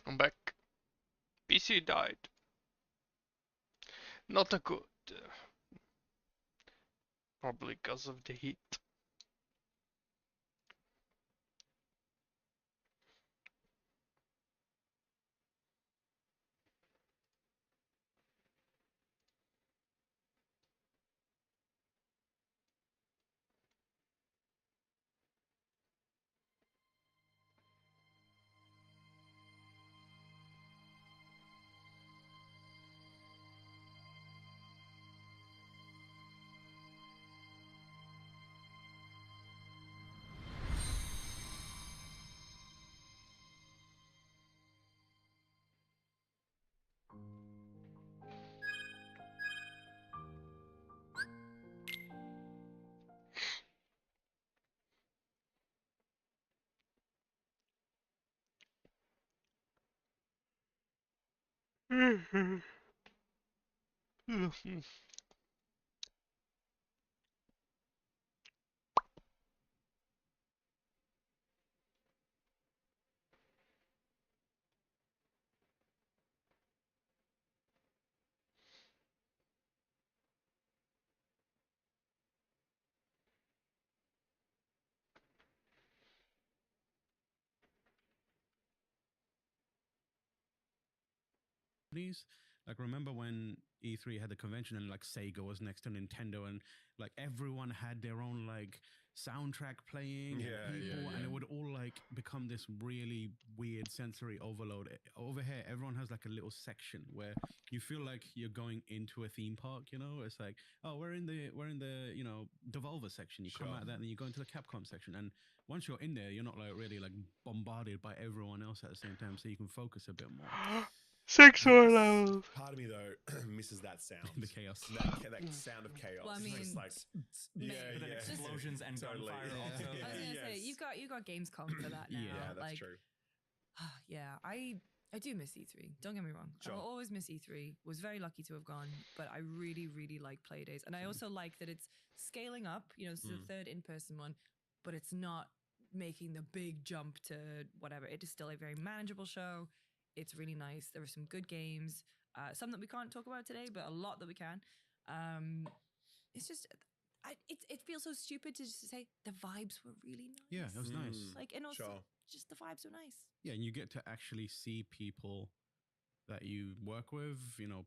I'm back. PC died. Not a good. Probably because of the heat. Like, remember when E3 had the convention and like Sega was next to Nintendo and like everyone had their own like soundtrack playing and people and it would all like become this really weird sensory overload. Over here, everyone has like a little section where you feel like you're going into a theme park, you know? It's like, oh, we're in the, Devolver section. You come out of that and then you go into the Capcom section. And once you're in there, you're not like really like bombarded by everyone else at the same time, so you can focus a bit more. Six more levels. Part of me though misses that sound, The chaos. that sound of chaos. Well, I mean, just like But then explosions and Totally. gunfire also. I was gonna say you've got Gamescom for that now. Yeah, that's like, true. Yeah, I do miss E3. Don't get me wrong. Sure. I'll always miss E3. Was very lucky to have gone, but I really, really like Playdays, and I also like that it's scaling up. You know, it's the third in-person one, but it's not making the big jump to whatever. It is still a very manageable show. It's really nice. There are some good games, some that we can't talk about today, but a lot that we can. It's just, it feels so stupid to just say the vibes were really nice. Yeah, it was nice. Like, and also Sure. just the vibes were nice. Yeah, and you get to actually see people that you work with,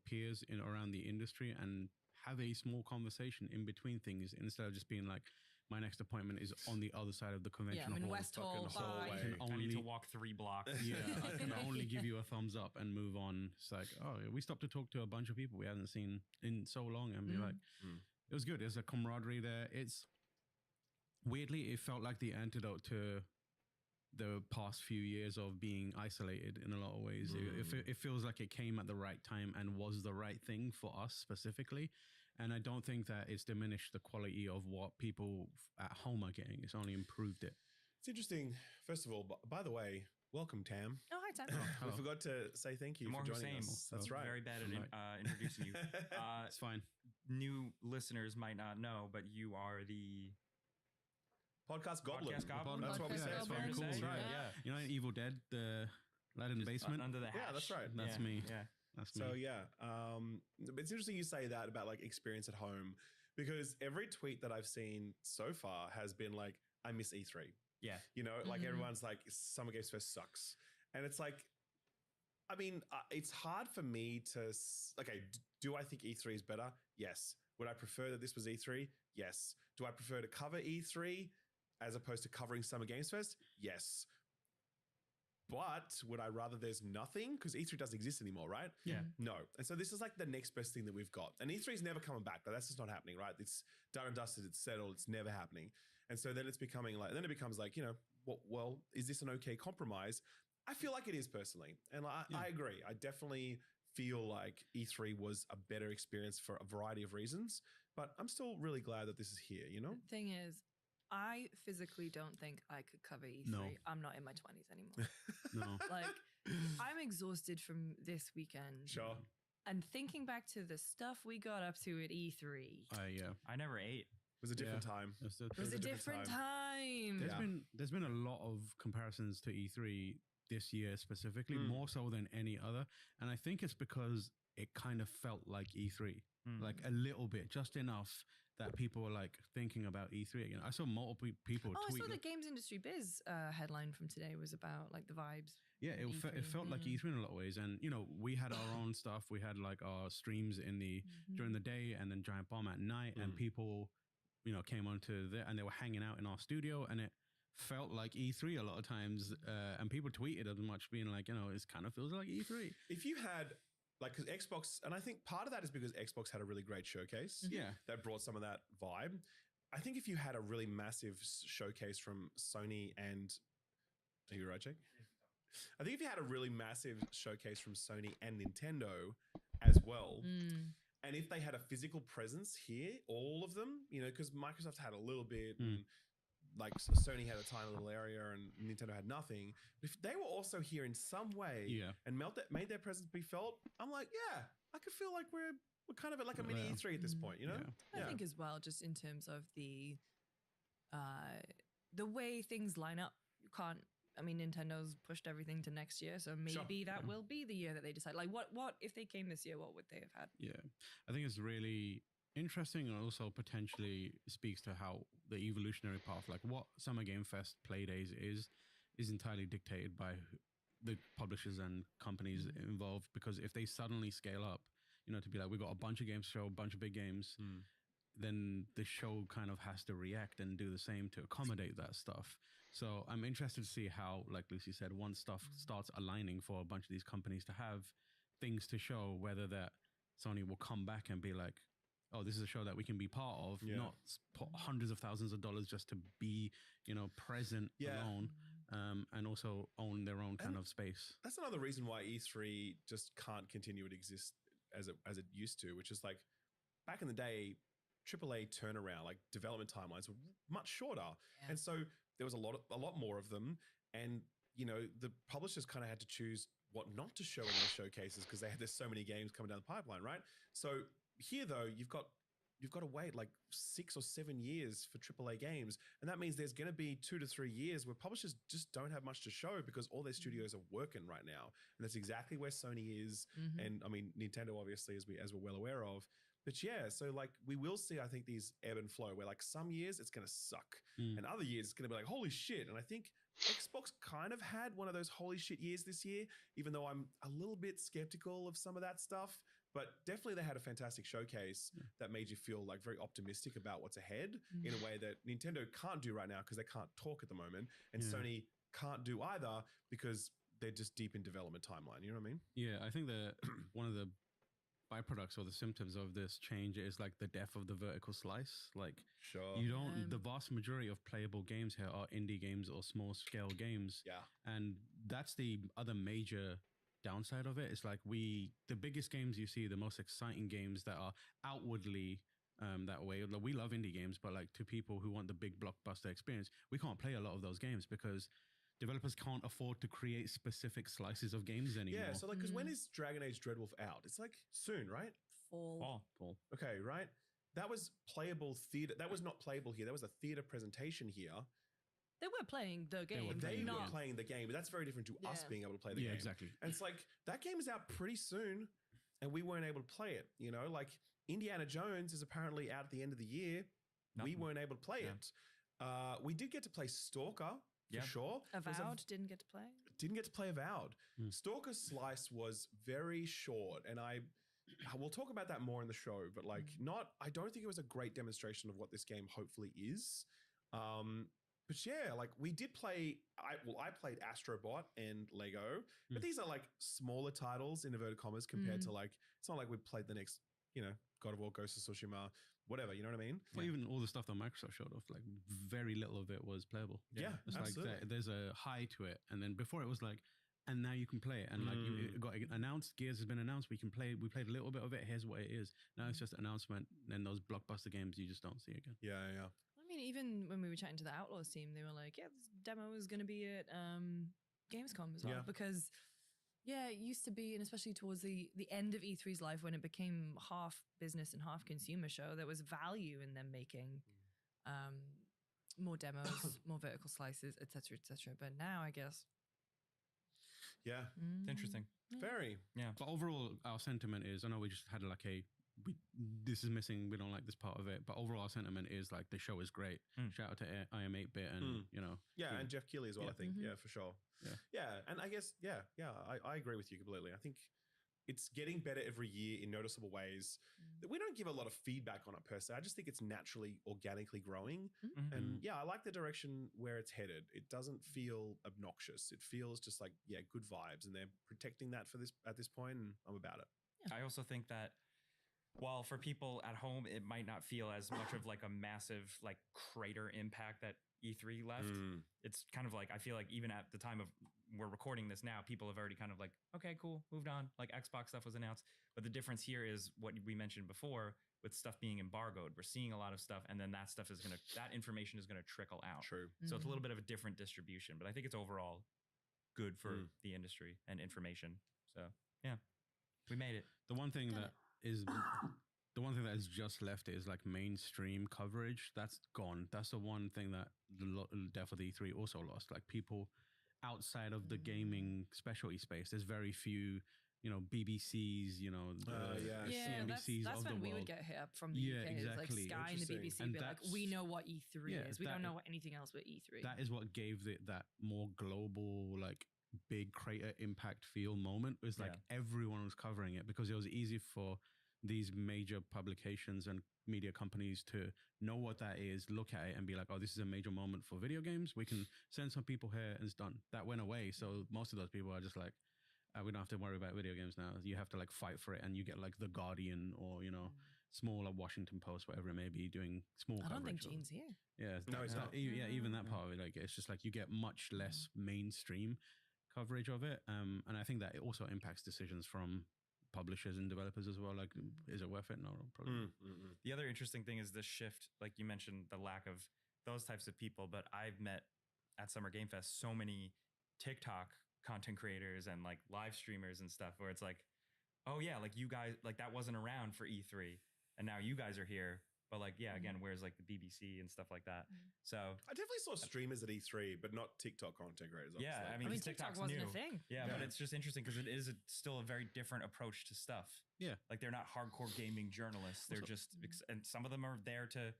peers in around the industry, and have a small conversation in between things instead of just being like, my next appointment is on the other side of the convention I'm in hall. West Hall. hallway. Bye. I can I need only to walk 3 blocks. yeah, I can only give you a thumbs up and move on. It's like, oh, we stopped to talk to a bunch of people we hadn't seen in so long, and be like, it was good. There's a camaraderie there. It's weirdly, it felt like the antidote to the past few years of being isolated in a lot of ways. It feels like it came at the right time and was the right thing for us specifically. And I don't think that it's diminished the quality of what people at home are getting. It's only improved it. It's interesting. First of all, by the way, welcome Tam. Oh, hi, Tam. We forgot to say thank you More for joining Hussein. us. That's right. Very bad at introducing you. It's fine. New listeners might not know, but you are the Podcast Goblin. Podcast Goblin. That's what we Podcast say. Goblin. Fair to Cool, say, right. Yeah. You know, Evil Dead, the Latin basement. Under the hatch. Yeah, that's right. That's Yeah, me. Yeah. That's me. So yeah, it's interesting you say that about like experience at home, because every tweet that I've seen so far has been like, I miss E3. Yeah. You know, like everyone's like, Summer Games Fest sucks. And it's like, I mean, it's hard for me to, okay, do I think E3 is better? Yes. Would I prefer that this was E3? Yes. Do I prefer to cover E3 as opposed to covering Summer Games Fest? Yes. But would I rather there's nothing? Because E3 doesn't exist anymore, right? Yeah. No. And so this is like the next best thing that we've got. And E3 is never coming back. That's just not happening, right? It's done and dusted. It's settled. It's never happening. And so then it's becoming like, then it becomes like, well, is this an okay compromise? I feel like it is personally. And I agree. I definitely feel like E3 was a better experience for a variety of reasons. But I'm still really glad that this is here, The thing is, I physically don't think I could cover E3. No. I'm not in my 20s anymore. No. Like, I'm exhausted from this weekend. Sure. And thinking back to the stuff we got up to at E3. Yeah. I never ate. It was a different time. It was a different time. There's been a lot of comparisons to E3 this year specifically, Mm. more so than any other. And I think it's because it kind of felt like E3, like a little bit, just enough that people were like thinking about E3 again. I saw multiple people Oh, I tweet. saw the like- Games Industry Biz headline from today was about like the vibes. Yeah, it, from it felt like Mm. E3 in a lot of ways. And, you know, we had our own stuff. We had like our streams in the during the day and then Giant Bomb at night. And people, you know, came onto there and they were hanging out in our studio. And it felt like E3 a lot of times. And people tweeted as much, being like, you know, it kind of feels like E3. If you had like, because Xbox, and I think part of that is because Xbox had a really great showcase Yeah. that brought some of that vibe. I think if you had a really massive showcase from Sony and, are you right, Jake? I think if you had a really massive showcase from Sony and Nintendo as well, and if they had a physical presence here, all of them, you know, because Microsoft had a little bit, and like Sony had a tiny little area, and Nintendo had nothing. But if they were also here in some way, Yeah. and made their presence be felt, I'm like, yeah, I could feel like we're kind of at like a mini Yeah. E3 at this point, you know? Yeah. I think as well, just in terms of the way things line up, you can't. I mean, Nintendo's pushed everything to next year, so maybe that will be the year that they decide. Like, what if they came this year? What would they have had? Yeah, I think it's really interesting, and also potentially speaks to how the evolutionary path, like what Summer Game Fest Play Days is entirely dictated by the publishers and companies involved. Because if they suddenly scale up, you know, to be like, we've got a bunch of games to show, a bunch of big games, then the show kind of has to react and do the same to accommodate that stuff. So I'm interested to see how, like Lucy said, once stuff starts aligning for a bunch of these companies to have things to show, whether that Sony will come back and be like, oh, this is a show that we can be part of, not put hundreds of thousands of dollars just to be, you know, present alone, and also own their own kind of space. That's another reason why E3 just can't continue to exist as it used to, which is like back in the day, AAA turnaround, like development timelines were much shorter. Yeah. And so there was a lot more of them. And, you know, the publishers kind of had to choose what not to show in those showcases because there's so many games coming down the pipeline, right? So here, though, you've got to wait like 6 or 7 years for AAA games. And that means there's going to be 2 to 3 years where publishers just don't have much to show because all their studios are working right now. And that's exactly where Sony is. And I mean, Nintendo, obviously, as we're well aware of. But yeah, so like we will see, I think, these ebb and flow where like some years it's going to suck and other years it's going to be like, holy shit. And I think Xbox kind of had one of those holy shit years this year, even though I'm a little bit skeptical of some of that stuff. But definitely they had a fantastic showcase that made you feel like very optimistic about what's ahead in a way that Nintendo can't do right now because they can't talk at the moment. And Sony can't do either because they're just deep in development timeline. You know what I mean? Yeah, I think that one of the byproducts or the symptoms of this change is like the death of the vertical slice. Like, Sure. you don't, the vast majority of playable games here are indie games or small scale games. Yeah. And that's the other major downside of it. It's like the biggest games you see, the most exciting games that are outwardly that way. Like, we love indie games, but like to people who want the big blockbuster experience, we can't play a lot of those games because developers can't afford to create specific slices of games anymore. Yeah. So like, because when is Dragon Age Dreadwolf out? It's like soon, right? Fall. Okay, right. That was playable theater. That was not playable here. That was a theater presentation here. They were playing the game. They not were playing the game, but that's very different to us Yeah. being able to play the Yeah, game. exactly. And it's like that game is out pretty soon, and we weren't able to play it. You know, like Indiana Jones is apparently out at the end of the year. We Nothing. weren't able to play Yeah. it. We did get to play Stalker Yeah. for sure. It was Avowed didn't get to play. didn't get to play Avowed. Stalker Slice was very short, and we'll talk about that more in the show. But like, I don't think it was a great demonstration of what this game hopefully is. But yeah, like we did play. I played Astrobot and Lego, but these are like smaller titles in inverted commas compared to like. It's not like we played the next, you know, God of War, Ghost of Tsushima, whatever. You know what I mean? Well, even all the stuff that Microsoft showed off, like very little of it was playable. Yeah, It's absolutely. like there's a high to it, and then before it was like, and now you can play it, and like it got announced. Gears has been announced. We played a little bit of it. Here's what it is. Now it's just an announcement. And those blockbuster games you just don't see again. Yeah. I mean, even when we were chatting to the Outlaws team, they were like, "Yeah, this demo is going to be at Gamescom as well." Yeah. Because, yeah, it used to be, and especially towards the end of E3's life, when it became half business and half consumer show, there was value in them making more demos, more vertical slices, etc., etc. But now, I guess, Yeah. It's interesting. Very. But overall, our sentiment is, I know we just had like this is missing, we don't like this part of it, but overall our sentiment is like the show is great. Shout out to I Am 8-Bit and, you know. Yeah, and Jeff Keighley as well, Yeah. I think. Yeah, for sure. Yeah, and I guess, I agree with you completely. I think it's getting better every year in noticeable ways. We don't give a lot of feedback on it per se. I just think it's naturally, organically growing. And I like the direction where it's headed. It doesn't feel obnoxious. It feels just like, good vibes. And they're protecting that at this point, and I'm about it. I also think that while for people at home, it might not feel as much of like a massive like crater impact that E3 left. It's kind of like, I feel like even at the time of we're recording this now, people have already kind of like, okay, cool, moved on. Like Xbox stuff was announced. But the difference here is what we mentioned before with stuff being embargoed. We're seeing a lot of stuff, and then that stuff is that information is gonna trickle out. True. So it's a little bit of a different distribution, but I think it's overall good for the industry and information. So yeah, we made it. The one thing that is just left is like mainstream coverage. That's gone. That's the one thing that the death of the E3 also lost. Like people outside of the gaming specialty space, there's very few, you know, BBCs, you know, CNBCs that's of the when we world. would get hit up from the UK. exactly. Like Sky and the BBC And be like, we know what E3 is. We don't know anything else but E3. That is what gave it that more global, like big crater impact feel moment. It was like everyone was covering it because it was easy for these major publications and media companies to know what that is, look at it and be like, oh, this is a major moment for video games. We can send some people here and it's done. That went away. So most of those people are just like, we don't have to worry about video games now. You have to like fight for it, and you get like The Guardian or, you know, smaller Washington Post, whatever it may be, doing small I don't think coverage. Gene's here. Yeah, No, it's not. Even that part of it, like it's just like you get much less mainstream coverage of it, and I think that it also impacts decisions from publishers and developers as well. Like, is it worth it? No, probably. The other interesting thing is this shift, like you mentioned, the lack of those types of people. But I've met at Summer Game Fest so many TikTok content creators and like live streamers and stuff where it's like, oh yeah, like you guys, like that wasn't around for E3, and now you guys are here. But like, yeah, again, where's like the BBC and stuff like that? So I definitely saw streamers at E3, but not TikTok content creators. yeah, obviously. I mean, TikTok TikTok's wasn't new. a thing. Yeah, but it's just interesting because it is still a very different approach to stuff. Yeah. Like they're not hardcore gaming journalists. They're just, and some of them are there to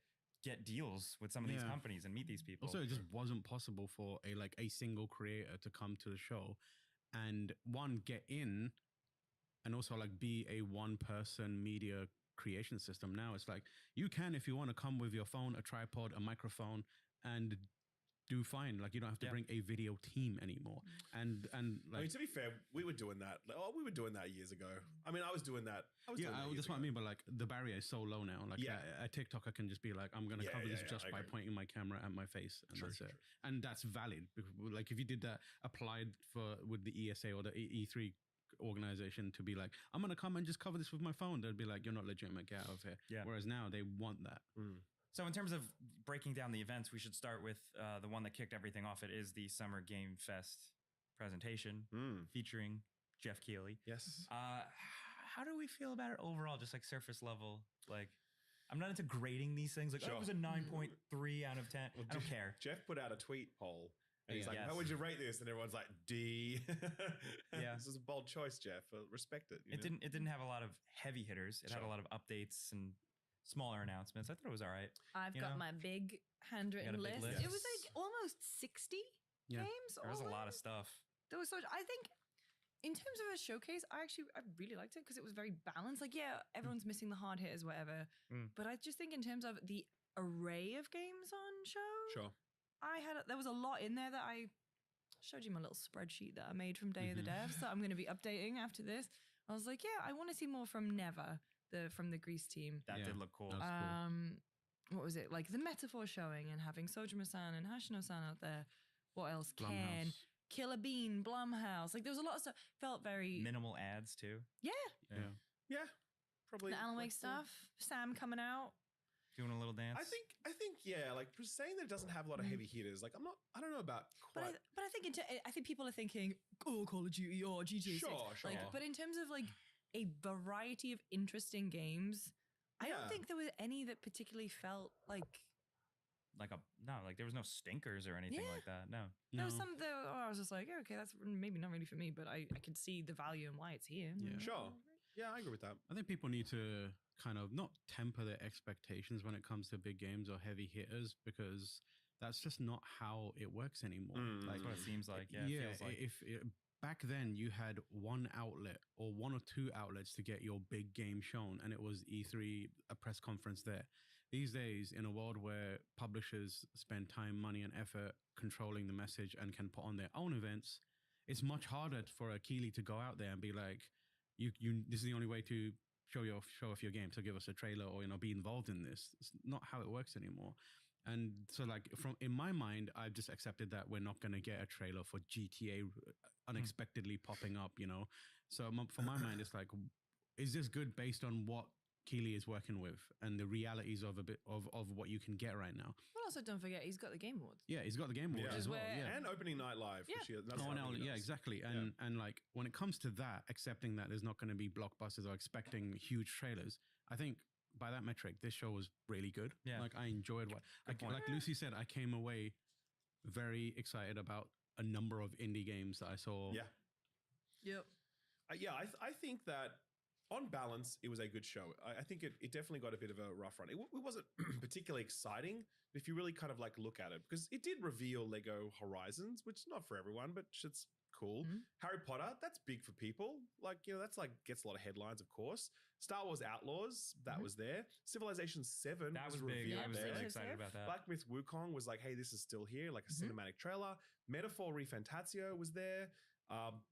get deals with some of these companies and meet these people. Also, it just wasn't possible for a single creator to come to the show and get in and also like be a one person media creation system. Now it's like you can, if you want to come with your phone, a tripod, a microphone, and do fine. Like you don't have to bring a video team anymore. And like, I mean, to be fair, we were doing that. We were doing that years ago. I mean, I was doing that. That's what I mean. But like the barrier is so low now. Like a TikTok, I can just be like, I'm going to cover this just by pointing my camera at my face, and that's it. And that's valid. Like if you did that applied with the ESA or the E3 organization to be like, I'm going to come and just cover this with my phone, they'd be like, you're not legitimate, get out of here. Yeah. Whereas now they want that. So in terms of breaking down the events, we should start with the one that kicked everything off. It is the Summer Game Fest presentation featuring Jeff Keighley. Yes. How do we feel about it overall? Just like surface level, like I'm not into grading these things. Like, oh, it was a 9.3 out of 10. I don't care. Jeff put out a tweet poll. And he's like, Yes. how would you rate this? And everyone's like, D. Yeah. This is a bold choice, Jeff. Respect it. It didn't have a lot of heavy hitters. It had a lot of updates and smaller announcements. I thought it was all right. I've got my big handwritten big list. list? It was like almost 60 games. There was a lot of stuff. There was I think in terms of a showcase, I really liked it because it was very balanced. Like, yeah, everyone's missing the hard hitters, whatever. But I just think in terms of the array of games on show, Sure. there was a lot in there that I showed you my little spreadsheet that I made from Day of the Devs that I'm going to be updating after this. I was like, yeah, I want to see more from Never, from the Grease team. That did look cool. That was cool. What was it? Like the Metaphor showing and having Sojima-san and Hashino-san out there. What else? Ken, Blumhouse. Killer Bean, Blumhouse. Like there was a lot of stuff. Felt very Minimal ads too. Yeah. Probably. the Alan Wake like stuff. Sam coming out. Doing a little dance. I think, yeah, like saying that it doesn't have a lot of heavy hitters. Like, I don't know about But quite. I think I think people are thinking, oh, Call of Duty or GTA 6. Sure. Like, but in terms of like a variety of interesting games, I don't Yeah. think there was any that particularly felt like like there was no stinkers or anything Yeah. like that. No. There was some that I was just like, yeah, okay, that's maybe not really for me, but I can see the value and why it's here. Yeah. Sure. Yeah, I agree with that. I think people need to kind of not temper their expectations when it comes to big games or heavy hitters, because that's just not how it works anymore. That's what it seems like. Yeah. It feels like. Back then you had one outlet or one or two outlets to get your big game shown, and it was E3, a press conference there. These days, in a world where publishers spend time, money, and effort controlling the message and can put on their own events, it's much harder for a Keighley to go out there and be like, "You, this is the only way to show off your game. So give us a trailer, or be involved in this." It's not how it works anymore. And so, like, in my mind, I've just accepted that we're not going to get a trailer for GTA unexpectedly popping up. So for my mind, it's like, is this good based on what Keighley is working with and the realities of of what you can get right now? But also, don't forget, he's got the Game Awards. Yeah, he's got the Game Awards Yeah. as well. Where- Yeah. And opening night live. Yeah. Which that's Oh, what no, really yeah, does. exactly. And like when it comes to that, accepting that there's not going to be blockbusters or expecting huge trailers, I think by that metric, this show was really good. Yeah. Like I enjoyed point. like Lucy said, I came away very excited about a number of indie games that I saw. Yeah. Yep. I think that on balance, it was a good show. I think it definitely got a bit of a rough run. It wasn't particularly exciting, but if you really kind of like look at it, because it did reveal Lego Horizons, which is not for everyone, but it's cool. Mhm. Harry Potter, that's big for people. Like, that's like gets a lot of headlines, of course. Star Wars Outlaws, that was there. Civilization 7 That was big. revealed I was there. really Yeah. excited about that. Black Myth Wukong was like, hey, this is still here, like a Mhm. cinematic trailer. Metaphor Refantatio was there.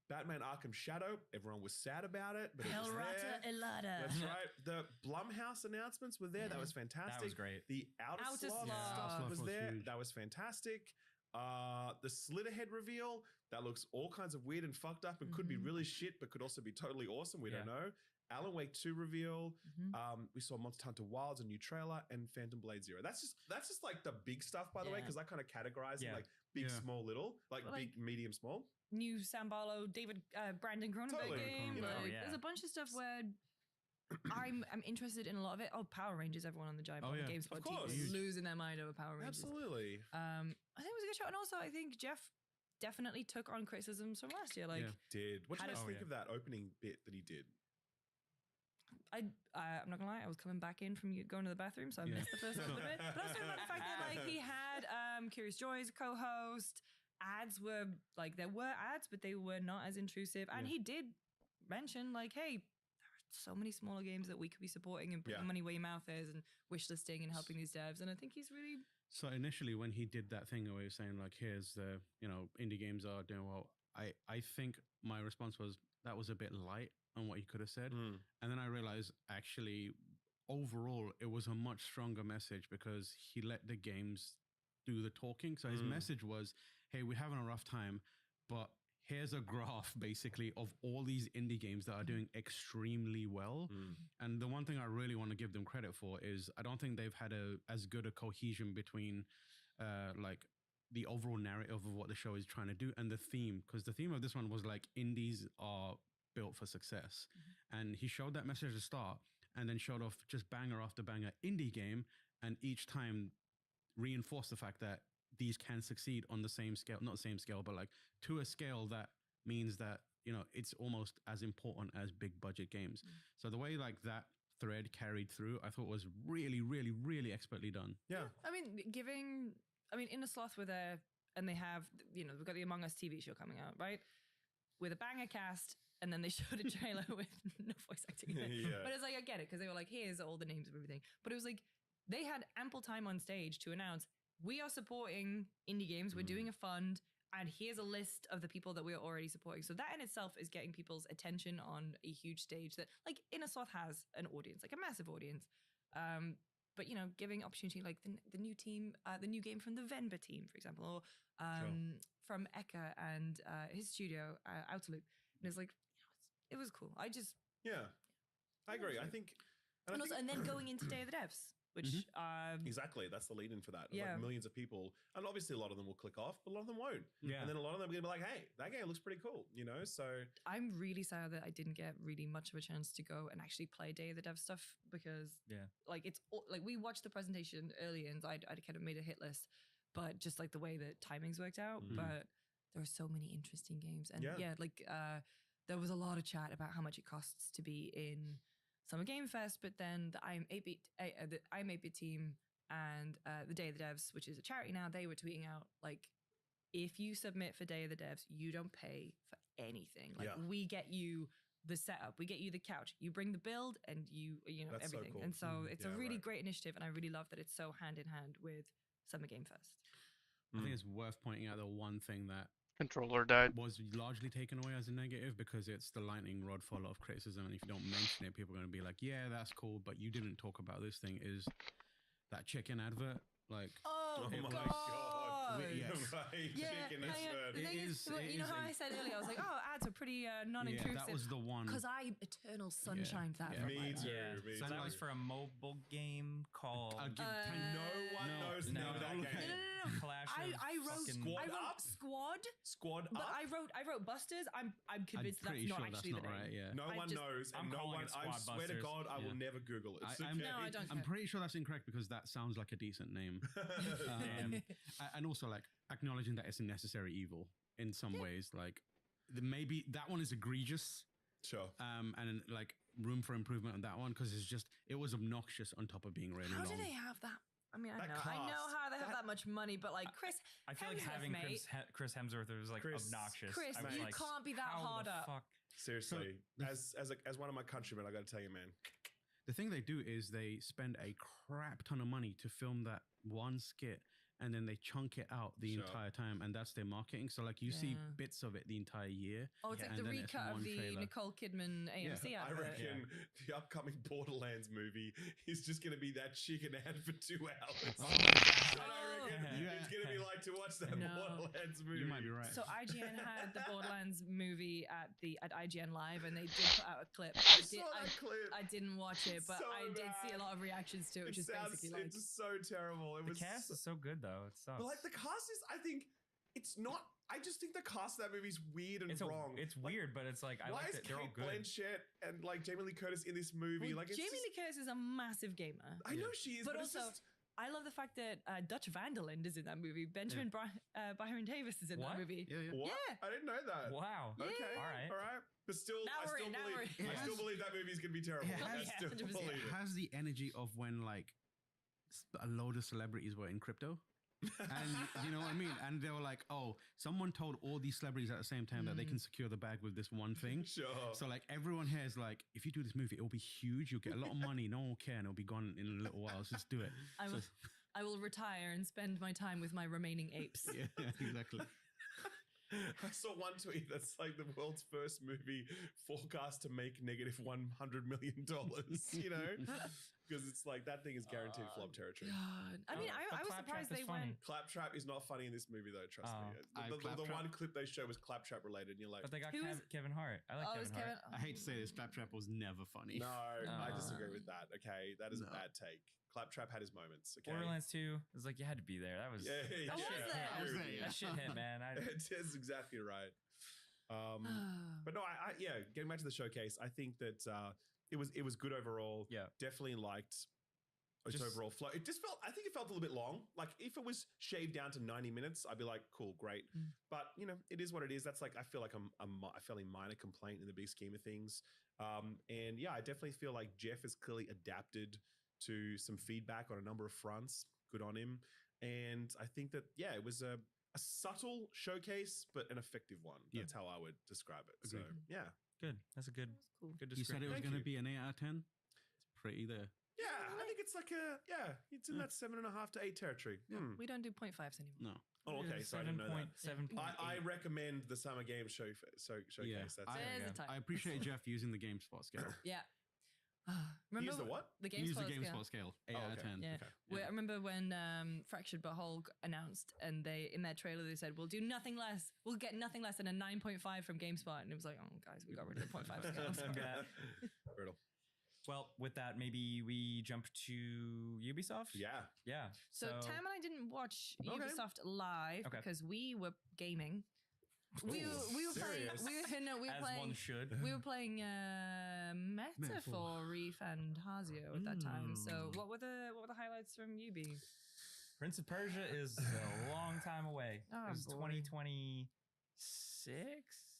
Batman Arkham Shadow, everyone was sad about it, but it was Hellrata there. Elada. That's right. The Blumhouse announcements were there. That was fantastic. That was great. The Outer Outer Sloth Sloth. stuff was was there. huge. That was fantastic. The Slitterhead reveal, that looks all kinds of weird and fucked up and could be Mhm. really shit, but could also be totally awesome. We don't Yeah. know. Alan Wake 2 reveal. Mhm. We saw Monster Hunter Wilds, a new trailer, and Phantom Blade Zero. That's just like the big stuff, by the way, Yeah. because I kind of categorize them Yeah. like big, Yeah. small, little, like But, big, medium, small. New Sam Barlow, Brandon Cronenberg Totally. game. You know. Like, Oh, yeah. There's a bunch of stuff where I'm interested in a lot of it. Oh, Power Rangers! Everyone on the Giant Oh, Bomb yeah. GameSpot Of team course. is Huge. losing their mind over Power Rangers. Absolutely. I think it was a good show, and also I think Jeff definitely took on criticisms from last year. Like Yeah. Did. What How did you did- guys Oh, think yeah. of that opening bit that he did? I'm not gonna lie, I was coming back in from going to the bathroom, so I Yeah. missed the first little bit. But also about the fact that like he had Curious Joy as a co-host. Ads were like there were ads, but they were not as intrusive. And Yeah. he did mention like, hey, there are so many smaller games that we could be supporting and putting Yeah. money where your mouth is and wish listing and helping these devs. And I think he's really So initially, when he did that thing where he was saying like, "Here's the indie games are doing well," I think my response was that was a bit light on what he could have said, Mm. and then I realized actually overall it was a much stronger message because he let the games do the talking. So his Mm. message was, "Hey, we're having a rough time, but here's a graph basically of all these indie games that are doing extremely well." Mm. And the one thing I really want to give them credit for is I don't think they've had as good a cohesion between like the overall narrative of what the show is trying to do and the theme, because the theme of this one was like indies are built for success. And he showed that message at the start and then showed off just banger after banger indie game, and each time reinforced the fact that these can succeed on the same scale, not the same scale, but like to a scale that means that it's almost as important as big budget games. So the way like that thread carried through, I thought was really, really, really expertly done. Yeah. I mean, Inner Sloth were there, and they have, we've got the Among Us TV show coming out, right? With a banger cast, and then they showed a trailer with no voice acting in it. Yeah. But it's like, I get it, because they were like, here's all the names of everything. But it was like, they had ample time on stage to announce, we are supporting indie games, we're doing a fund, and here's a list of the people that we're already supporting. So that in itself is getting people's attention on a huge stage that, like, Inner Sloth has an audience, like a massive audience. But giving opportunity like the new team, the new game from the Venba team, for example, or from Eka and his studio, Outerloop, and it's like, it was cool. Yeah. I agree. I think. And then going into Day of the Devs, which Exactly. That's the lead in for that. Yeah. Like millions of people. And obviously a lot of them will click off, but a lot of them won't. Yeah. And then a lot of them are going to be like, hey, that game looks pretty cool, you know? So I'm really sad that I didn't get really much of a chance to go and actually play Day of the Dev stuff because like it's like we watched the presentation early and I kind of made a hit list, but just like the way that timings worked out. But there are so many interesting games. And there was a lot of chat about how much it costs to be in Summer Game Fest, but then the I'm 8-bit team and the Day of the Devs, which is a charity now, they were tweeting out like, if you submit for Day of the Devs, you don't pay for anything. Like we get you the setup, we get you the couch, you bring the build, and you know That's so everything. cool. And so it's a really right. great initiative, and I really love that it's so hand in hand with Summer Game Fest. I think it's worth pointing out the one thing that Controller died. was largely taken away as a negative because it's the lightning rod for a lot of criticism. And if you don't mention it, people are going to be like, yeah, that's cool, but you didn't talk about this thing, is that chicken advert. Like, Oh it my was- God. Yes. Right, Yeah, chicken hang on. advert. The thing It is, is- you know it how is I said earlier, I was like, oh, ads are pretty yeah, non-intrusive. that was the one. Because I eternal sunshined that. yeah. from Me my too. life. Me So that too. was for a mobile game called I'll give No one No, knows the no, name of that no, game. No. Clash I of wrote fucking- Squad I wrote Up? Squad, Squad but Up? I wrote Busters. I'm convinced I'm pretty that's not sure actually that's not the name. right. Yeah. No I one just- knows, I'm and no calling one. it I Squad swear to Busters. God, I will Yeah. never Google it. It's I'm- okay. No, I don't I'm care. pretty sure that's incorrect because that sounds like a decent name. And also like acknowledging that it's a necessary evil in some ways. Like maybe that one is egregious, Sure. and like room for improvement on that one because it was obnoxious on top of being really How long. do they have that? I mean, I That know cast, how they have that- that much money, but like Chris, I feel like Hemsworth, having mate. Chris Hemsworth was like Chris- obnoxious. Chris, I was you like, can't be that how hard the up. fuck? Seriously, the- as one of my countrymen, I got to tell you, man. The thing they do is they spend a crap ton of money to film that one skit and then they chunk it out the Sure. entire time and that's their marketing. So like you see Yeah. bits of it the entire year. Oh, it's Yeah. like the And then it's recut of one the trailer. Nicole Kidman AMC I advert. reckon the upcoming Borderlands movie is just going to be that chicken ad for 2 hours. And I reckon Yeah. it's going to be like to watch that No. Borderlands movie. You might be right. So IGN had the Borderlands movie at IGN Live, and they did put out a clip. I, did, saw that clip. I didn't watch it, but So I did see a bad. lot of reactions to it, which is basically like, it's so terrible. It The was cast is so good though. It sucks. but like the cast is, I think it's not. I just think the cast of that movie is weird and it's wrong. It's Like, weird, but it's like I why like is that they're all Kate good. Blanchett and like Jamie Lee Curtis in this movie? well, Like it's Jamie just, Lee Curtis is a massive gamer. I know she is, But but, it's also, just, I love the fact that Dutch Vanderland is in that movie. Benjamin Byron Davis is in What? that movie. yeah, yeah. what? Yeah. I didn't know that. Wow. Okay, Yeah. All right. But still, Now I we're still in, now believe. we're in. I still believe that movie is gonna be terrible. It I has- still 100%. believe It it. has the energy of when like a load of celebrities were in crypto. And you know what I mean? And they were like, oh, someone told all these celebrities at the same time that they can secure the bag with this one thing. Sure. So like everyone here is like, if you do this movie, it'll be huge. You'll get a lot of money. No one will care and it'll be gone in a little while. So just do it. I will retire and spend my time with my remaining apes. Yeah, exactly. I saw one tweet that's like the world's first movie forecast to make negative $100 million. You know, because it's like that thing is guaranteed flop territory. God. I mean, Oh, I but was Claptrap surprised they is funny. went. Claptrap is not funny in this movie though. Trust Oh. me. The Claptrap- one clip they show was Claptrap related, and you're like, But they got Who is- Kevin Hart. I like Oh, is Kevin Hart. Kevin? I hate to say this, Claptrap was never funny. no, I Oh. disagree with that. Okay, that is a No. bad take. Claptrap had his moments. Okay, Borderlands 2 is like you had to be there. That was Yeah, I yeah, was yeah, there. I agree with you. that shit hit, man. That's exactly right. But no, yeah, getting back to the showcase, I think that it was good overall. Yeah. Definitely liked its Just- overall flow. It just felt, I think it felt a little bit long. Like if it was shaved down to 90 minutes, I'd be like, cool, great. But you know, it is what it is. That's like, I feel like a fairly minor complaint in the big scheme of things. And yeah, I definitely feel like Jeff has clearly adapted to some feedback on a number of fronts. Good on him. And I think that, yeah, it was a subtle showcase, but an effective one. That's how I would describe it. So Agreed. yeah. Good. That's a good Cool. good You said description. it was Thank going to you. be an 8 out of 10? It's pretty there. Yeah, I think it's like it's in that 7.5 to 8 territory. We don't do 0.5s anymore. No. Oh, okay. So I didn't know that. 7.8. I recommend the Summer Games showcase. Yeah. That's There's a type. I appreciate Jeff using the GameSpot scale. Yeah. Remember Use the what? The Use the GameSpot GameSpot scale. scale. 8 out of okay. 10. Yeah. Okay. Well, I remember when Fractured But Whole announced, and they in their trailer they said, "We'll do nothing less. We'll get nothing less than a 9.5 from GameSpot." And it was like, "Oh, guys, we got rid of the 0.5 scale." Yeah. Brutal. Well, with that, maybe we jump to Ubisoft. Yeah. Yeah. So Tam and I didn't watch Okay. Ubisoft live Okay. because we were gaming. We Ooh, were playing. serious. We were as playing. one should. We were playing Metaphor Refantasio at that time. So what were the highlights from Ubi? Prince of Persia is a long time away. Oh, It's boy. 2026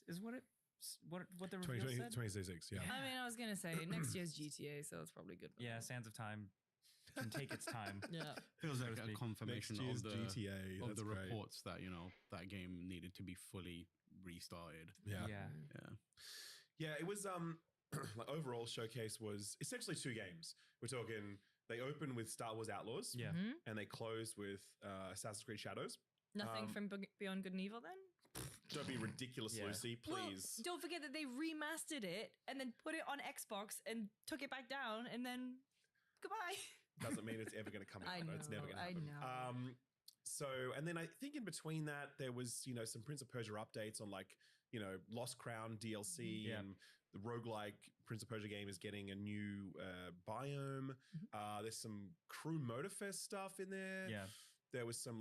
is what the reveal 2020, said. 2026, yeah. I mean, I was gonna say next year's GTA, so it's probably good. for Yeah, them. Sands of Time can take its time. Yeah. Feels so like to a speak. confirmation Next of year's the GTA. of That's the great. reports that that game needed to be fully restarted. Yeah. Yeah. Yeah. Yeah, it was like overall showcase was essentially two games. We're talking they opened with Star Wars Outlaws Yeah. Mhm. and they closed with Assassin's Creed Shadows. Nothing Um, from Beyond Good and Evil then? Don't be ridiculous, Yeah. Lucy, please. Well, don't forget that they remastered it and then put it on Xbox and took it back down and then goodbye. Doesn't mean it's ever going to come out. I It's never know, going to I happen. know. So, and then I think in between that, there was, some Prince of Persia updates on like, Lost Crown DLC Yeah. and the roguelike Prince of Persia game is getting a new biome. There's some Crew Motorfest stuff in there. Yeah. There was some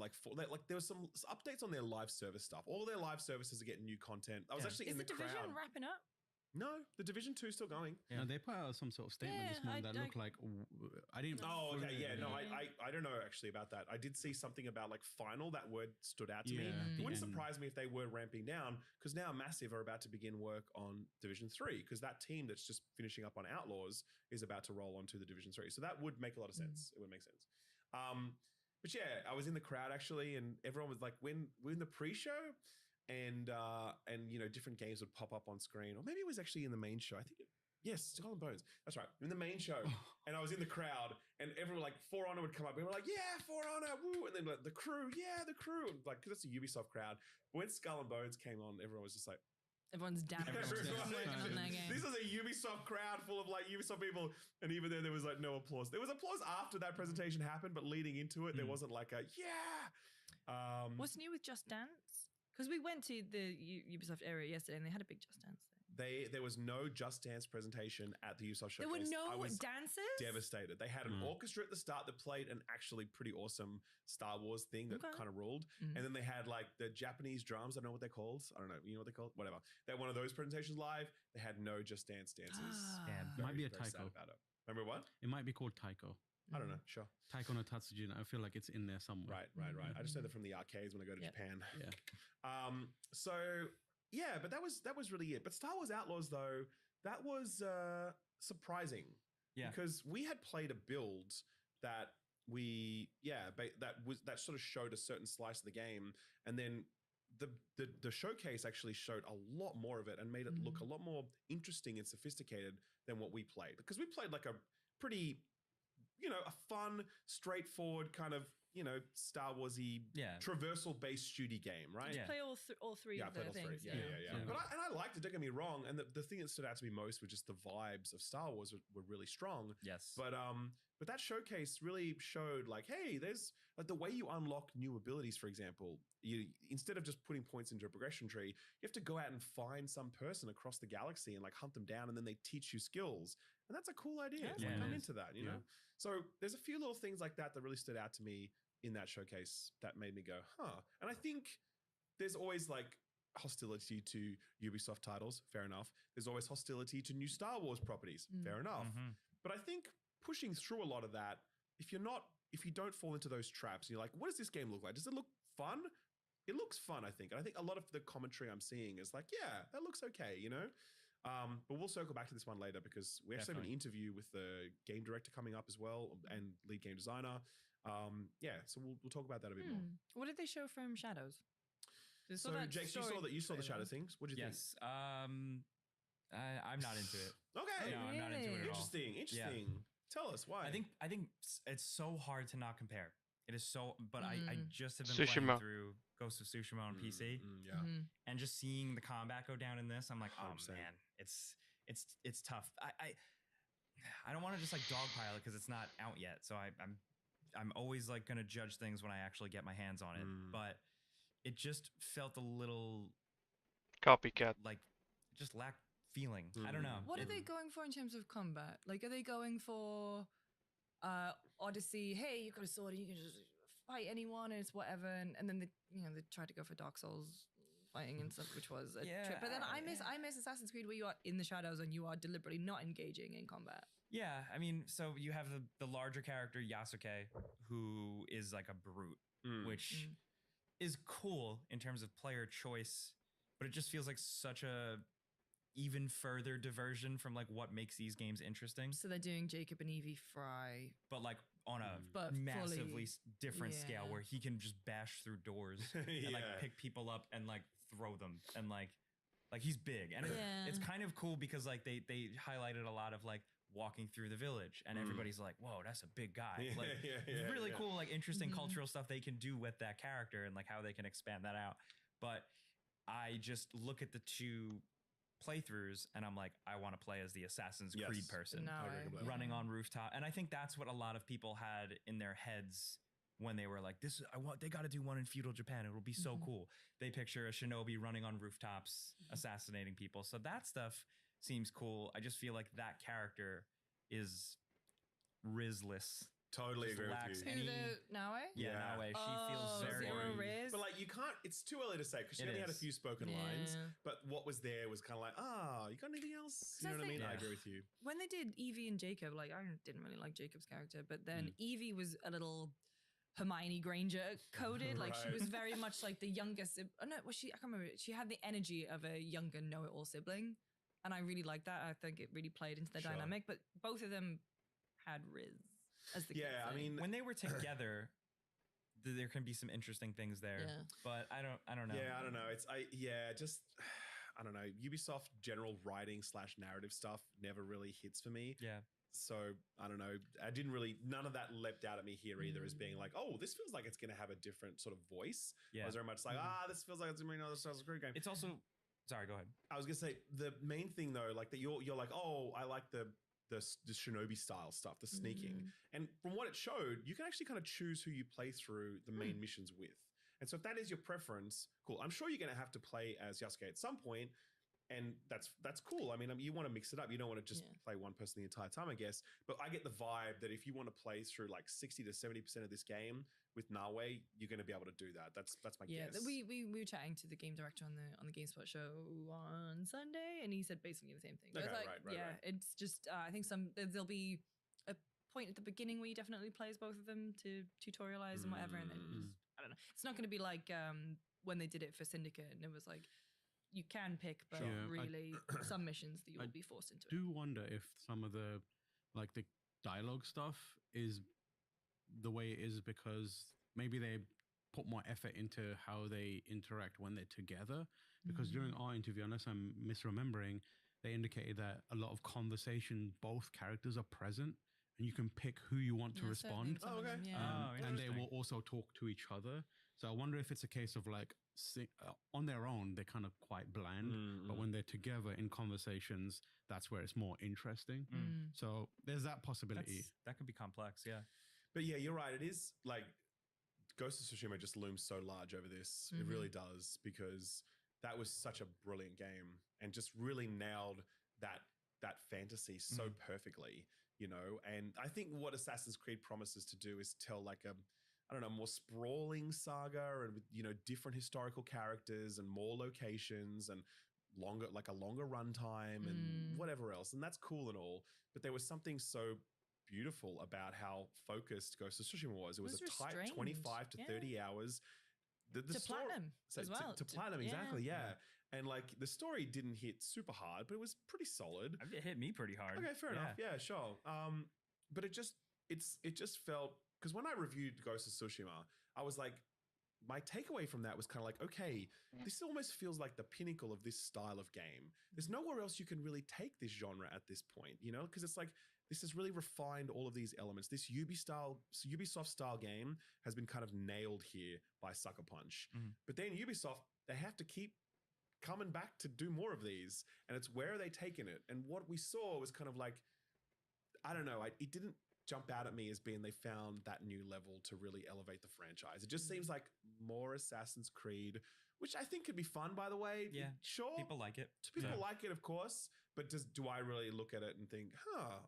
there was some updates on their live service stuff. All their live services are getting new content. I was Yeah. actually Is in the the division crowd. wrapping up? No, the Division 2 is still going. Yeah. No, they put out some sort of statement this Yeah, morning that I- looked like I didn't. Oh, okay, fully- yeah, no, I don't know actually about that. I did see something about like final. That word stood out to me. Yeah, It the wouldn't end. surprise me if they were ramping down because now Massive are about to begin work on Division 3 because that team that's just finishing up on Outlaws is about to roll onto the Division 3. So that would make a lot of sense. It would make sense. But yeah, I was in the crowd actually, and everyone was like, "When we're in the pre-show." And different games would pop up on screen, or maybe it was actually in the main show. I think yes, Skull and Bones. That's right, in the main show. And I was in the crowd, and everyone like For Honor would come up. We were like, "Yeah, For Honor, woo!" And then like the crew, yeah, the crew, and, like because it's a Ubisoft crowd. But when Skull and Bones came on, everyone was just like, Everyone's dancing Everyone- working on their game. "This is a Ubisoft crowd full of like Ubisoft people." And even then, there was like no applause. There was applause after that presentation happened, but leading into it, there wasn't like a yeah. What's new with Just Dance? Because we went to the Ubisoft area yesterday and they had a big Just Dance there. There was no Just Dance presentation at the Ubisoft showcase. There were no I was dances? devastated. They had an orchestra at the start that played an actually pretty awesome Star Wars thing that Okay. kind of ruled. Mhm. And then they had like the Japanese drums. I don't know what they're called. I don't know. You know what they're called? Whatever. They had one of those presentations live. They had no Just Dance dances. And It might be a Very sad typo. about it. Remember what? It might be called Taiko. I don't know. Sure. Taiko no Tatsujin. I feel like it's in there somewhere. Right. I just know that from the arcades when I go to Yep. Japan. Yeah. So yeah, but that was really it. But Star Wars Outlaws though, that was surprising. Yeah. Because we had played a build that that sort of showed a certain slice of the game, and then the showcase actually showed a lot more of it and made it look a lot more interesting and sophisticated than what we played. Because we played like a pretty, a fun, straightforward kind of, Star Warsy, Yeah. traversal-based shooty game, right? Yeah. Play all three Yeah, I of the played all three. things. Yeah. But I liked it. Don't get me wrong. And the thing that stood out to me most were just the vibes of Star Wars were really strong. Yes. But that showcase really showed like, hey, there's like the way you unlock new abilities. For example, you instead of just putting points into a progression tree, you have to go out and find some person across the galaxy and like hunt them down, and then they teach you skills. And that's a cool idea. Yeah, Like, it I'm is. into that. You know. So there's a few little things like that really stood out to me in that showcase that made me go, huh. And I think there's always like hostility to Ubisoft titles. Fair enough. There's always hostility to new Star Wars properties. Fair enough. Mhm. But I think pushing through a lot of that, if you don't fall into those traps, you're like, what does this game look like? Does it look fun? It looks fun, I think. And I think a lot of the commentary I'm seeing is like, yeah, that looks okay, But we'll circle back to this one later because we actually have an Definitely. interview with the game director coming up as well and lead game designer. So we'll talk about that a bit more. What did they show from Shadows? They saw So that Jakes, you saw story the trailer. Shadow things. What did you Yes. I'm not into it. think? Okay. No, I'm not into it at all. Interesting. Tell us why. I think it's so hard to not compare. It is so, but I just have been Tsushima. playing through Ghost of Tsushima on PC, yeah. and just seeing the combat go down in this, I'm like, oh 100%. man, it's tough. I don't want to just like dogpile it because it's not out yet. So I'm always like gonna judge things when I actually get my hands on it. But it just felt a little Copycat. like just lacked feeling. I don't know. What are they going for in terms of combat? Like, are they going for Odyssey? Hey, you got a sword and you can just fight anyone and it's whatever. And then they tried to go for Dark Souls fighting and stuff, which was a trip. But then I miss Assassin's Creed where you are in the shadows and you are deliberately not engaging in combat. Yeah, I mean, so you have the larger character Yasuke, who is like a brute, which is cool in terms of player choice, but it just feels like such a even further diversion from like what makes these games interesting. So they're doing Jacob and Evie Fry, but like on a But massively fully- different scale yeah. where he can just bash through doors and like pick people up and like throw them and like he's big and it's kind of cool because like they highlighted a lot of like walking through the village and everybody's like, whoa, that's a big guy. Like really cool, like interesting cultural stuff they can do with that character and like how they can expand that out. But I just look at the two playthroughs and I'm like, I want to play as the Assassin's Creed person running on rooftop. And I think that's what a lot of people had in their heads when they were like, they got to do one in feudal Japan. It'll be so cool. They picture a shinobi running on rooftops, assassinating people. So that stuff seems cool. I just feel like that character is Rizless. Totally Just agree lacks with you. Naue? Yeah, Naue. She feels very zero Riz. But like you can't, it's too early to say because she It only had a is. few spoken lines. Yeah. But what was there was kind of like, you got anything else? You I know what I think- mean? I Yeah. agree with you. When they did Evie and Jacob, like I didn't really like Jacob's character, but then Evie was a little Hermione Granger coded. Like she Right. was very much like the youngest. Oh no, was she? I can't remember. She had the energy of a younger know-it-all sibling, and I really liked that. I think it really played into the Sure. dynamic. But both of them had Riz as the kids Yeah, I say. mean, when they were together, there can be some interesting things there. Yeah. But I don't know. yeah, I don't know. I don't know. Ubisoft general writing / narrative stuff never really hits for me. Yeah. So I don't know. None of that leapt out at me here either as being like, oh, this feels like it's going to have a different sort of voice. Yeah. I was very much like, this feels like it's going to be another Assassin's Creed game. It's also sorry, go ahead. I was going to say the main thing though, like that you're like, oh, I like the shinobi style stuff, the sneaking. And from what it showed, you can actually kind of choose who you play through the main missions with. And so if that is your preference, cool. I'm sure you're going to have to play as Yasuke at some point, and that's cool. I mean, you want to mix it up. You don't want to just play one person the entire time, I guess. But I get the vibe that if you want to play through like 60 to 70% of this game with Naue, you're going to be able to do that. That's my guess. We were chatting to the game director on the GameSpot show on Sunday, and he said basically the same thing. Okay, I was like, right. it's just I think there'll be a point at the beginning where you definitely play as both of them to tutorialize and whatever, and then just, I don't know. It's not going to be like when they did it for Syndicate, and it was like you can pick, but Sure. Yeah, really some missions that you will be forced into. do wonder if some of the dialogue stuff is the way it is because maybe they put more effort into how they interact when they're together. Because during our interview, unless I'm misremembering, they indicated that a lot of conversation, both characters are present and you can pick who you want to Yeah, respond. certainly some of them, yeah. And they interesting. will also talk to each other. So I wonder if it's a case of like on their own, they're kind of quite bland, but when they're together in conversations, that's where it's more interesting. So there's that possibility. That could be complex, yeah. But yeah, you're right. It is like Ghost of Tsushima just looms so large over this. It really does, because that was such a brilliant game and just really nailed that fantasy so perfectly, you know. And I think what Assassin's Creed promises to do is tell like a more sprawling saga and with, you know, different historical characters and more locations and a longer runtime and whatever else. And that's cool and all. But there was something so beautiful about how focused Ghost of Tsushima was. It was a tight restrained. 25 to 30 hours. The To story- platinum as well. To platinum, exactly, yeah. And like the story didn't hit super hard, but it was pretty solid. It hit me pretty hard. Okay, fair enough. Yeah, sure. But it just felt, because when I reviewed Ghost of Tsushima, I was like, my takeaway from that was kind of like, okay, this almost feels like the pinnacle of this style of game. There's nowhere else you can really take this genre at this point, you know, because it's like this has really refined all of these elements. This Ubisoft style game has been kind of nailed here by Sucker Punch. But then Ubisoft, they have to keep coming back to do more of these, and it's where are they taking it? And what we saw was kind of like, I don't know, it didn't jump out at me as being they found that new level to really elevate the franchise. It just seems like more Assassin's Creed, which I think could be fun, by the way. Yeah. Sure. People like it. People like it, of course, But do I really look at it and think,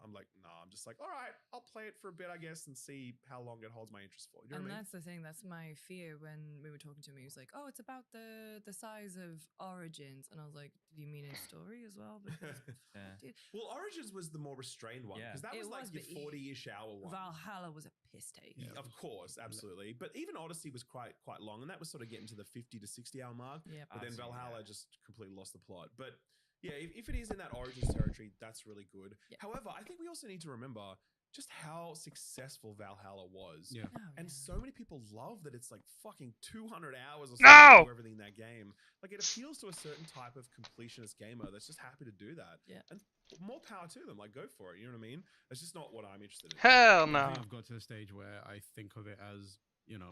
I'm like, no, I'm just like, all right, I'll play it for a bit, I guess, and see how long it holds my interest for. You know And what I mean? that's the thing. That's my fear when we were talking to him. He was like, "Oh, it's about the size of Origins," and I was like, "Do you mean in story as well?" Because, Yeah. dude, Well, Origins was the more restrained one Yeah. because that It was like was, your but 40-ish hour one. Valhalla was a piss take. Yeah, of course, absolutely. But even Odyssey was quite long, and that was sort of getting to the 50 to 60 hour mark. Yeah. But then Odyssey, Valhalla yeah. just completely lost the plot. But yeah, if it is in that Origins territory, that's really good. Yeah. However, I think we also need to remember just how successful Valhalla was. Yeah. Oh, And yeah. so many people love that it's like fucking 200 hours or something No! to do everything in that game. Like it appeals to a certain type of completionist gamer that's just happy to do that. Yeah. And more power to them. Like go for it. You know what I mean? It's just not what I'm interested in. Hell I no. think I've got to the stage where I think of it as, you know,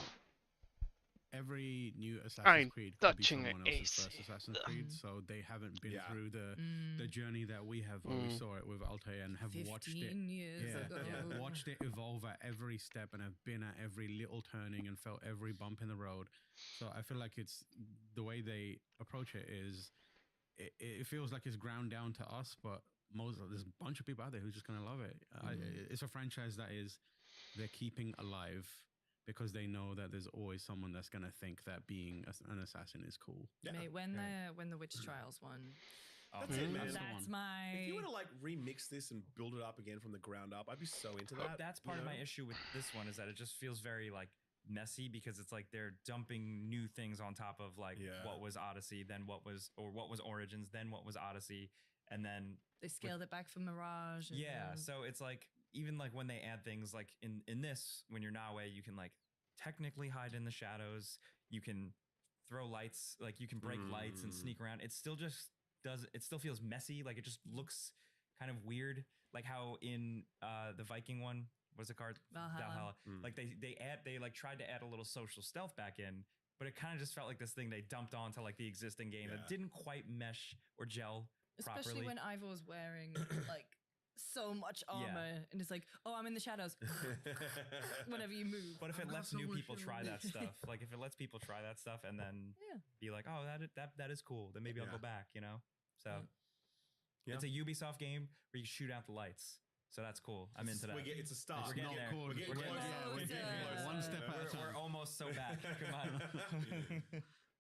every new Assassin's I'm Creed could be touching someone an else's first AC. Assassin's Creed, so they haven't been Yeah. through the Mm, journey that we have, where we Mm. saw it with Altair and have watched it. 15 years Yeah, ago. yeah, watched it evolve at every step and have been at every little turning and felt every bump in the road. So I feel like it's the way they approach it is it feels like it's ground down to us, but there's a bunch of people out there who's just gonna love it. It's a franchise that they're keeping alive because they know that there's always someone that's gonna think that being an assassin is cool. Yeah. Mate, when the Witch Trials won, Oh, That's it, man. That's the that's one. my. If you were to like remix this and build it up again from the ground up, I'd be so into that. That's part you of know? my issue with this one is that it just feels very like messy because it's like they're dumping new things on top of like Yeah. what was Odyssey, then what was Origins, then what was Odyssey, and then They scaled it back from Mirage. and yeah. then- So it's like even like when they add things like in this, when you're Nawe, you can like technically hide in the shadows. You can throw lights, like you can break lights and sneak around. It still just it still feels messy. Like it just looks kind of weird. Like how in the Viking one, what's it called? Valhalla. Like they like tried to add a little social stealth back in, but it kind of just felt like this thing they dumped onto like the existing game that Yeah. didn't quite mesh or gel Especially properly. when Ivor was wearing like so much armor, and it's like, oh, I'm in the shadows. Whenever you move. But if I've it got lets so new much people try armor. that stuff, like if it lets people try that stuff and then Yeah. be like, oh, that is cool, then maybe I'll Yeah. go back, you know? So Yeah. it's a Ubisoft game where you shoot out the lights. So that's cool. I'm into that. It's a start. We're getting not there. called- We're getting We're getting closer. there. We're getting Closer. closer. One step at a time. We're almost so back. Come on.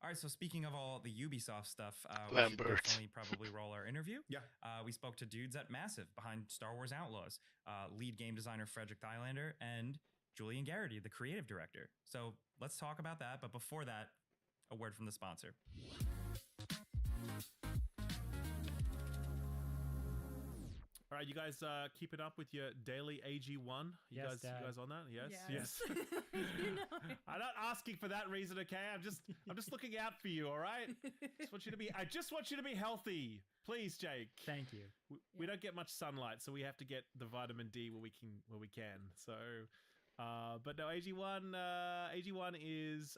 All right. So speaking of all the Ubisoft stuff, we should Lambert. definitely probably roll our interview. Yeah. We spoke to dudes at Massive behind Star Wars Outlaws, lead game designer Frederick Thylander and Julian Garrity, the creative director. So let's talk about that. But before that, a word from the sponsor. All right, you guys keeping up with your daily AG1? You Yes, guys, Dad. you guys on that? Yes, Yes. You know it. I'm not asking for that reason, okay? I'm just looking out for you. All right. I just want you to be healthy, please, Jake. Thank you. We don't get much sunlight, so we have to get the vitamin D where we can. So, but no, AG1 is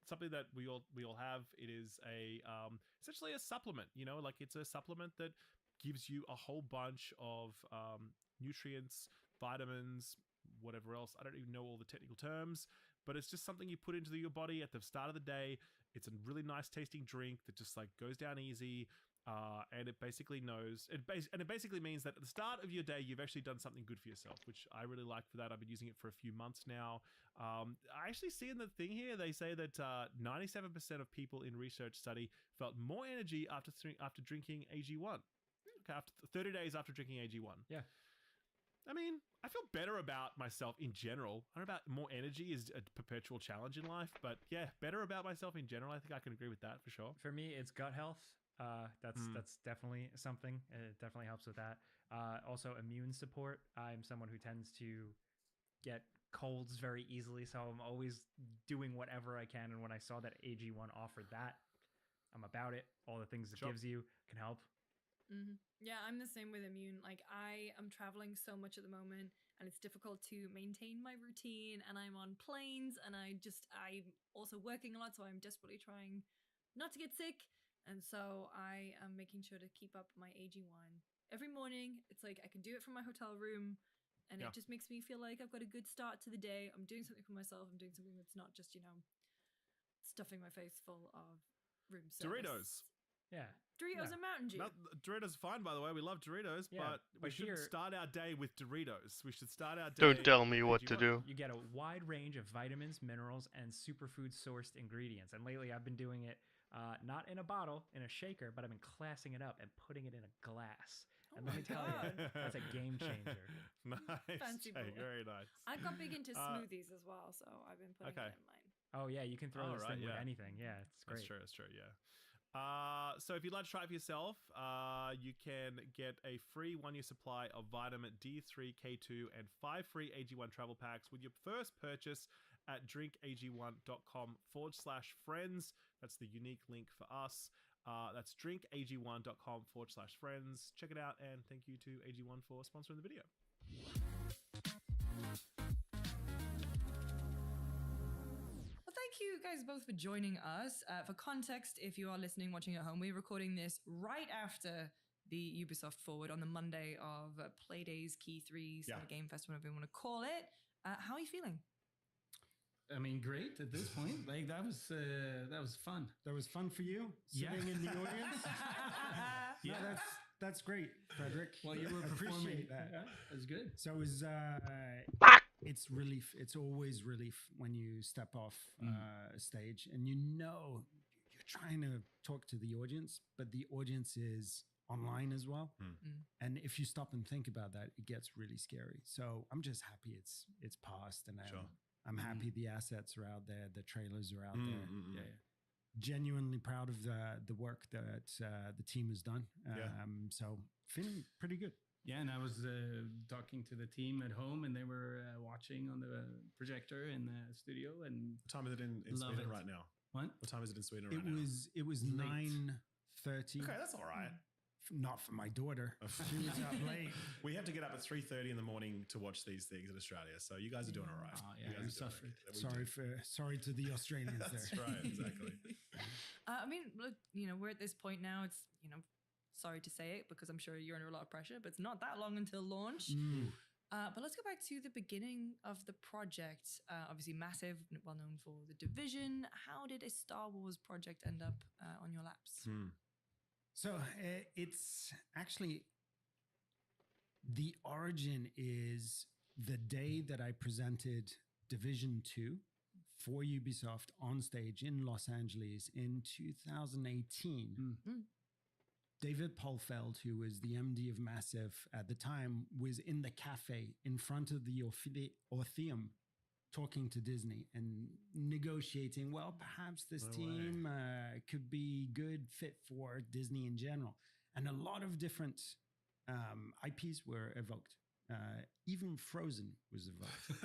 something that we all have. It is a essentially a supplement. You know, like it's a supplement that gives you a whole bunch of nutrients, vitamins, whatever else. I don't even know all the technical terms, but it's just something you put into your body at the start of the day. It's a really nice tasting drink that just like goes down easy. And it basically it basically means that at the start of your day, you've actually done something good for yourself, which I really like for that. I've been using it for a few months now. I actually see in the thing here, they say that 97% of people in research study felt more energy after drinking AG1. Okay, after 30 days after drinking AG1. Yeah. I mean, I feel better about myself in general. I don't know about more energy is a perpetual challenge in life, but yeah, better about myself in general. I think I can agree with that for sure. For me, it's gut health. That's definitely something. It definitely helps with that. Also, immune support. I'm someone who tends to get colds very easily, so I'm always doing whatever I can. And when I saw that AG1 offered that, I'm about it. All the things it Sure. gives you can help. Yeah, I'm the same with immune. Like I am traveling so much at the moment and it's difficult to maintain my routine and I'm on planes and I'm also working a lot, so I'm desperately trying not to get sick. And so I am making sure to keep up my AG1 every morning. It's like I can do it from my hotel room and Yeah. it just makes me feel like I've got a good start to the day. I'm doing something for myself. I'm doing something that's not just, stuffing my face full of room service. Doritos. Yeah. Doritos No. and Mountain Dew. Doritos are fine, by the way. We love Doritos, Yeah, but we but shouldn't here- start our day with Doritos. We should start our day. Don't tell me with what to AG1. do. You get a wide range of vitamins, minerals, and superfood sourced ingredients. And lately, I've been doing it not in a bottle, in a shaker, but I've been classing it up and putting it in a glass. And let me tell you, that's a game changer. Nice, Fancy Jake, boy. very nice. I got big into Uh, smoothies as well, so I've been putting okay. it in mine. Oh yeah, you can throw Oh, this right, thing with yeah. anything. Yeah, it's great. That's true. Yeah. So if you'd like to try it for yourself, you can get a free 1-year supply of vitamin D3, K2, and 5 free AG1 travel packs with your first purchase at drinkag1.com/friends. That's the unique link for us. That's drinkag1.com/friends. Check it out, and thank you to AG1 for sponsoring the video. Well, thank you guys both for joining us. For context, if you are listening, watching at home, we're recording this right after the Ubisoft Forward on the Monday of Playdays Key 3 Summer Game Fest, whatever you want to call it. How are you feeling? I mean, great at this point. Like that was fun. That was fun for you Yeah. sitting in the audience. Yeah. No, that's great, Frederick. Well, you were performing. Appreciate that. Yeah, that's good. So it's relief. It's always relief when you step off stage and you're trying to talk to the audience, but the audience is online as well. And if you stop and think about that, it gets really scary. So I'm just happy it's past, and I'm happy the assets are out there, the trailers are out there. Yeah. Genuinely proud of the work that the team has done. So feeling pretty good. Yeah, and I was talking to the team at home, and they were watching on the projector in the studio. And What time is it in Love Sweden it. right now? what? What time is it in Sweden right It now? was Late. 9:30. Okay, that's all right. Not for my daughter. She was up late. We have to get up at 3:30 in the morning to watch these things in Australia, so you guys are doing all right. Oh, You yeah, guys we are doing suffered. okay. Sorry to the Australians That's there. right, exactly. I mean, look, we're at this point now. It's, sorry to say it because I'm sure you're under a lot of pressure, but it's not that long until launch. But let's go back to the beginning of the project. Obviously, massive, well known for The Division. How did a Star Wars project end up on your laps? So it's actually, the origin is the day that I presented Division 2 for Ubisoft on stage in Los Angeles in 2018. David Polfeld, who was the MD of Massive at the time, was in the cafe in front of the Orpheum talking to Disney and negotiating, well, perhaps this team could be good fit for Disney in general. And a lot of different IPs were evoked. Even Frozen was evoked.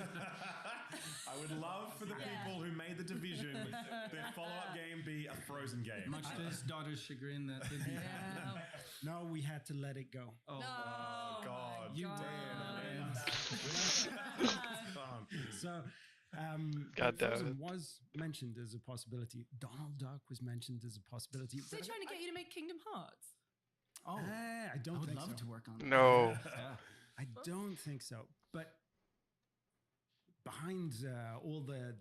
I would love for the people who made The Division, their follow-up game be a Frozen game. Much to his daughter's chagrin, that did No, we had to let it go. Oh, Oh, God. you Damn, man. So, God damn Frozen it. was mentioned as a possibility. Donald Duck was mentioned as a possibility. So they're trying to get you to make Kingdom Hearts. oh, I don't I would think love so. to work on that. No. Yeah. I don't think so. But behind all the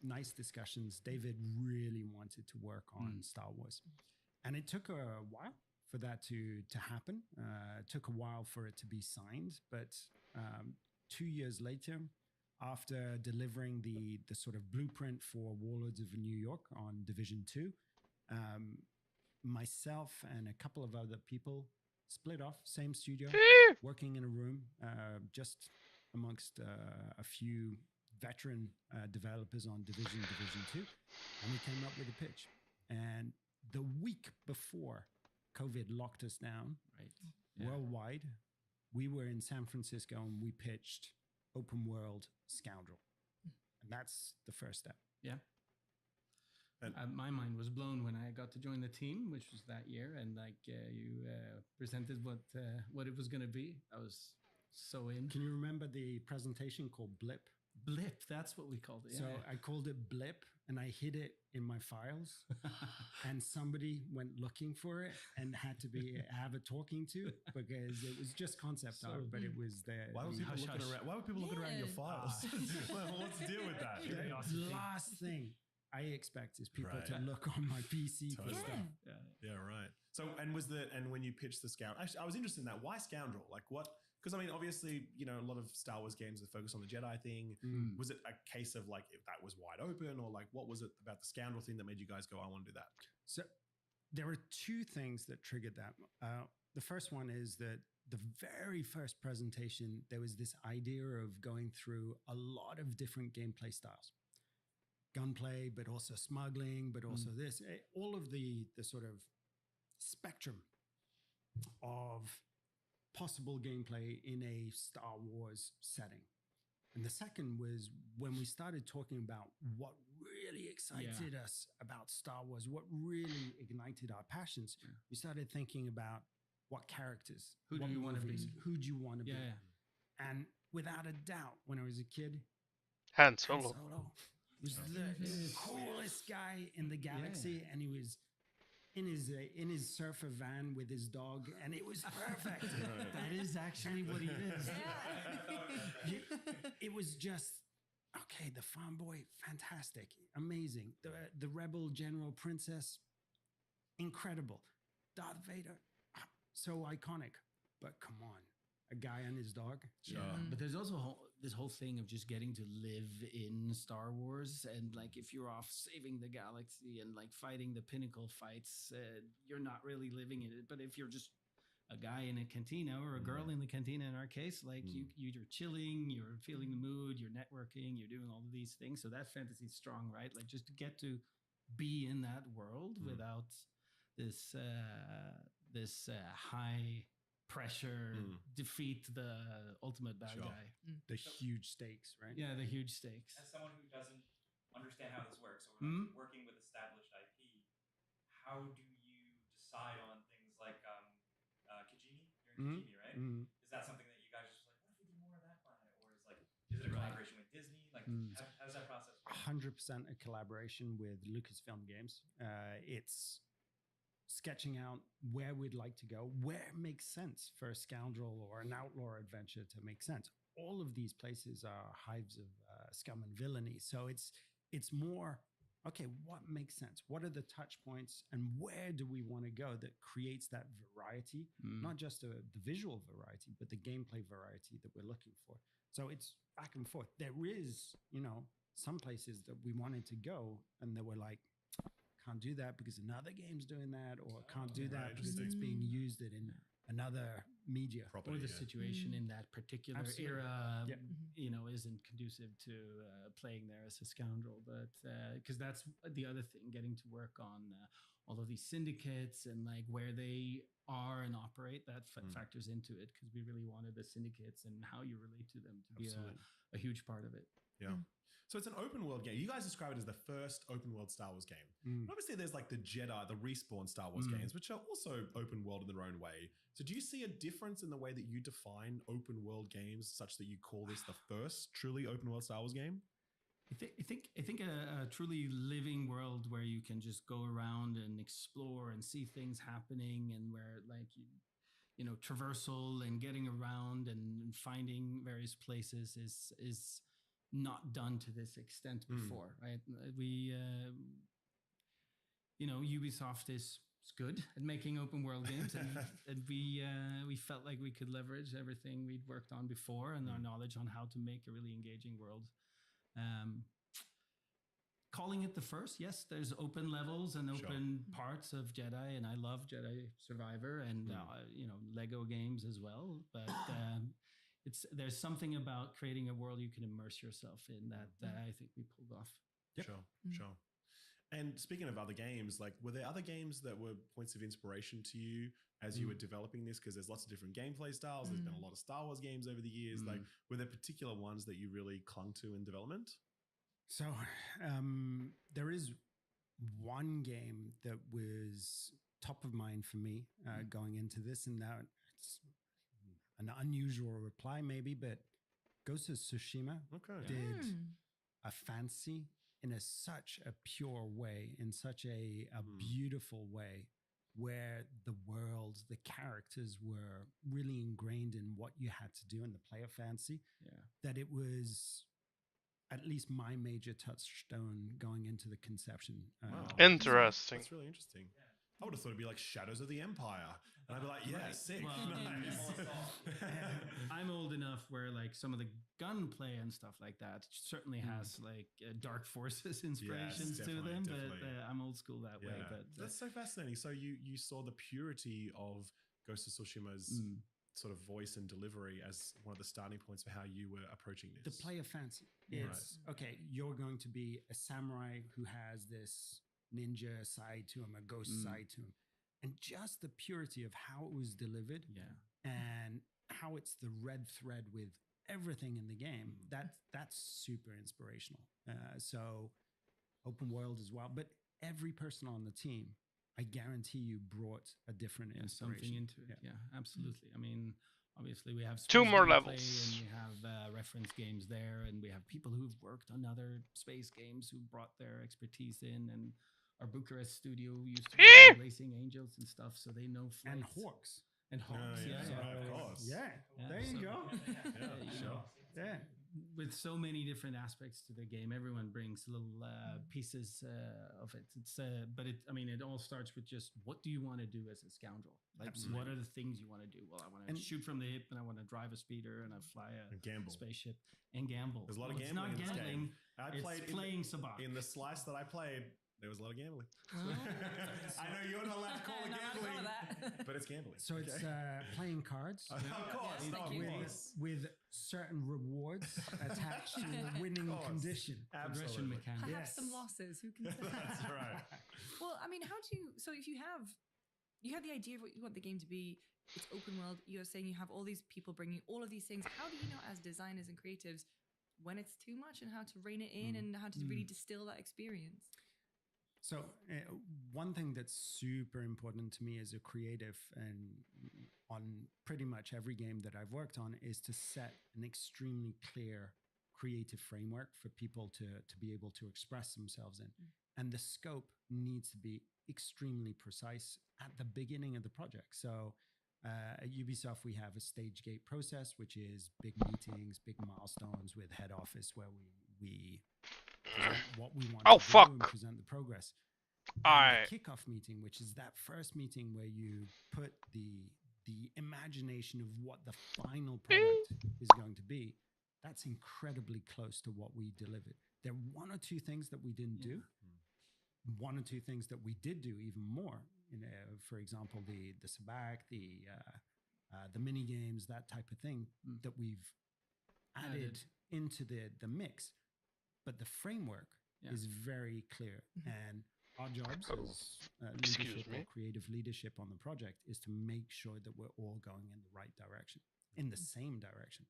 nice discussions, David really wanted to work on Star Wars. And it took a while for that to happen. It took a while for it to be signed. But 2 years later, after delivering the sort of blueprint for Warlords of New York on Division 2, myself and a couple of other people split off, same studio, working in a room, just amongst a few veteran developers on Division 2. And we came up with a pitch. And the week before COVID locked us down Right. worldwide, we were in San Francisco and we pitched Open World Scoundrel. And that's the first step. Yeah. And- My mind was blown when I got to join the team, which was that year, and you presented what it was going to be. I was so in. Can you remember the presentation called Blip? Blip, that's what we called it. So yeah. I called it Blip and I hid it in my files and somebody went looking for it and had to have a talking to because it was just concept art, but it was the Why were people looking around? Why were people looking around your Yeah. files? Well, let's deal with that. the last thing I expect is people Right. to look on my PC for Totally. stuff. Yeah, right. So, and when you pitched the Scoundrel, actually, I was interested in that. Why Scoundrel? Like, what? Because I mean, obviously, a lot of Star Wars games are focused on the Jedi thing. Mm. Was it a case of like if that was wide open, or like what was it about the Scoundrel thing that made you guys go, "I want to do that"? So there are two things that triggered that. The first one is that the very first presentation, there was this idea of going through a lot of different gameplay styles. Gunplay, but also smuggling, but also this, all of the sort of spectrum of possible gameplay in a Star Wars setting. And the second was when we started talking about what really excited us about Star Wars, what really ignited our passions, we started thinking about what characters, Who do what you wanna be? movies, who do you want to be? Yeah. And without a doubt, when I was a kid, Han Han Solo. Solo was the coolest guy in the galaxy, and he was in his surfer van with his dog, and it was perfect. That is actually what he is. It was just okay. The farm boy, fantastic, amazing. The rebel general princess, incredible. Darth Vader, so iconic. But come on, a guy and his dog. Sure. But there's also this whole thing of just getting to live in Star Wars, and like if you're off saving the galaxy and like fighting the pinnacle fights, you're not really living in it. But if you're just a guy in a cantina or a girl in the cantina, in our case, like you're chilling, you're feeling the mood, you're networking, you're doing all of these things. So that fantasy is strong, right? Like just to get to be in that world without this high pressure defeat the ultimate bad guy. The huge stakes, right? Yeah, the huge stakes. As someone who doesn't understand how this works, or like working with established IP, how do you decide on things like Kijimi? You're in Kijimi, right? Is that something that you guys are just like, what if we did more of that planet? Or is it a collaboration with Disney? Like, how does that process work? 100% a collaboration with Lucasfilm Games. It's sketching out where we'd like to go, where it makes sense for a scoundrel or an outlaw adventure to make sense. All of these places are hives of scum and villainy. So it's more, okay, what makes sense? What are the touch points and where do we want to go that creates that variety? Not just the visual variety, but the gameplay variety that we're looking for. So it's back and forth. There is, some places that we wanted to go and they were like, can't do that because another game's doing that, or can't do that because it's being used in another media. Property, Or the situation in that particular Absolutely. era, Yeah. isn't conducive to playing there as a scoundrel. But because that's the other thing, getting to work on all of these syndicates and like where they are and operate, that factors into it, because we really wanted the syndicates and how you relate to them to be a huge part of it. Yeah. So it's an open world game. You guys describe it as the first open world Star Wars game. And obviously, there's like the Jedi, the Respawn Star Wars games, which are also open world in their own way. So do you see a difference in the way that you define open world games such that you call this the first truly open world Star Wars game? I think a truly living world where you can just go around and explore and see things happening, and where like traversal and getting around and finding various places is not done to this extent before, right? We Ubisoft is good at making open world games, and we felt like we could leverage everything we'd worked on before and our knowledge on how to make a really engaging world. Calling it the first, yes, there's open levels and open parts of Jedi, and I love Jedi Survivor and Lego games as well. But there's something about creating a world you can immerse yourself in that I think we pulled off. Yep. Sure. And speaking of other games, like were there other games that were points of inspiration to you as you were developing this? Because there's lots of different gameplay styles. There's been a lot of Star Wars games over the years. Like, were there particular ones that you really clung to in development? So there is one game that was top of mind for me going into this, and now it's an unusual reply maybe, but Ghost of Tsushima did a fancy in such a pure way, in such a beautiful way, where the world, the characters were really ingrained in what you had to do in the player fancy, that it was at least my major touchstone going into the conception. Wow. Interesting. That's really interesting. I would have thought it'd be like Shadows of the Empire. And I'd be like, yeah, sick. Well, Nice. I'm old enough where like some of the gunplay and stuff like that certainly has like Dark Forces inspirations to definitely, them, definitely. but I'm old school that way. But that's so fascinating. So you saw the purity of Ghost of Tsushima's sort of voice and delivery as one of the starting points for how you were approaching this. The player fancy. It's okay, you're going to be a samurai who has this ninja side to him, a ghost side to him. And just the purity of how it was delivered and how it's the red thread with everything in the game, that's super inspirational. So open world as well. But every person on the team, I guarantee you, brought a different inspiration. Something into it. Yeah, absolutely. I mean, obviously we have Two space more gameplay levels. and we have reference games there, and we have people who've worked on other space games who brought their expertise in, and our Bucharest studio used to work on Racing Angels and stuff, so they know flights. And Hawks. And Hawks, of course. There you go. Sure. Yeah. With so many different aspects to the game, everyone brings little pieces of it. It's but it, I mean, it all starts with just what do you want to do as a scoundrel? Like, what are the things you want to do? Well, I want to shoot from the hip, and I want to drive a speeder, and I fly a gamble. spaceship and gamble. There's a lot of It's gambling not in this gambling. game. It's playing Sabacc. In the slice that I played, there was a lot of gambling. I know you're not allowed to call it gambling, but it's gambling. So it's playing cards Of course, no, of course. with certain rewards attached to a winning condition. Progression mechanic. Perhaps some losses. Who can say? That's right. Well, I mean, how do you? So if you have the idea of what you want the game to be, it's open world. You're saying you have all these people bringing all of these things. How do you know, as designers and creatives, when it's too much and how to rein it in and how to really distill that experience? So one thing that's super important to me as a creative and on pretty much every game that I've worked on is to set an extremely clear creative framework for people to be able to express themselves in. And the scope needs to be extremely precise at the beginning of the project. So at Ubisoft, we have a stage gate process, which is big meetings, big milestones with head office where we present what we want to do and present the progress. And the kickoff meeting, which is that first meeting where you put the imagination of what the final product is going to be, that's incredibly close to what we delivered. There are one or two things that we didn't do. One or two things that we did do even more. For example, the Sabacc, the mini games, that type of thing that we've added into the mix. But the framework is very clear. And our jobs as leadership or creative leadership on the project is to make sure that we're all going in the right direction, in the same direction.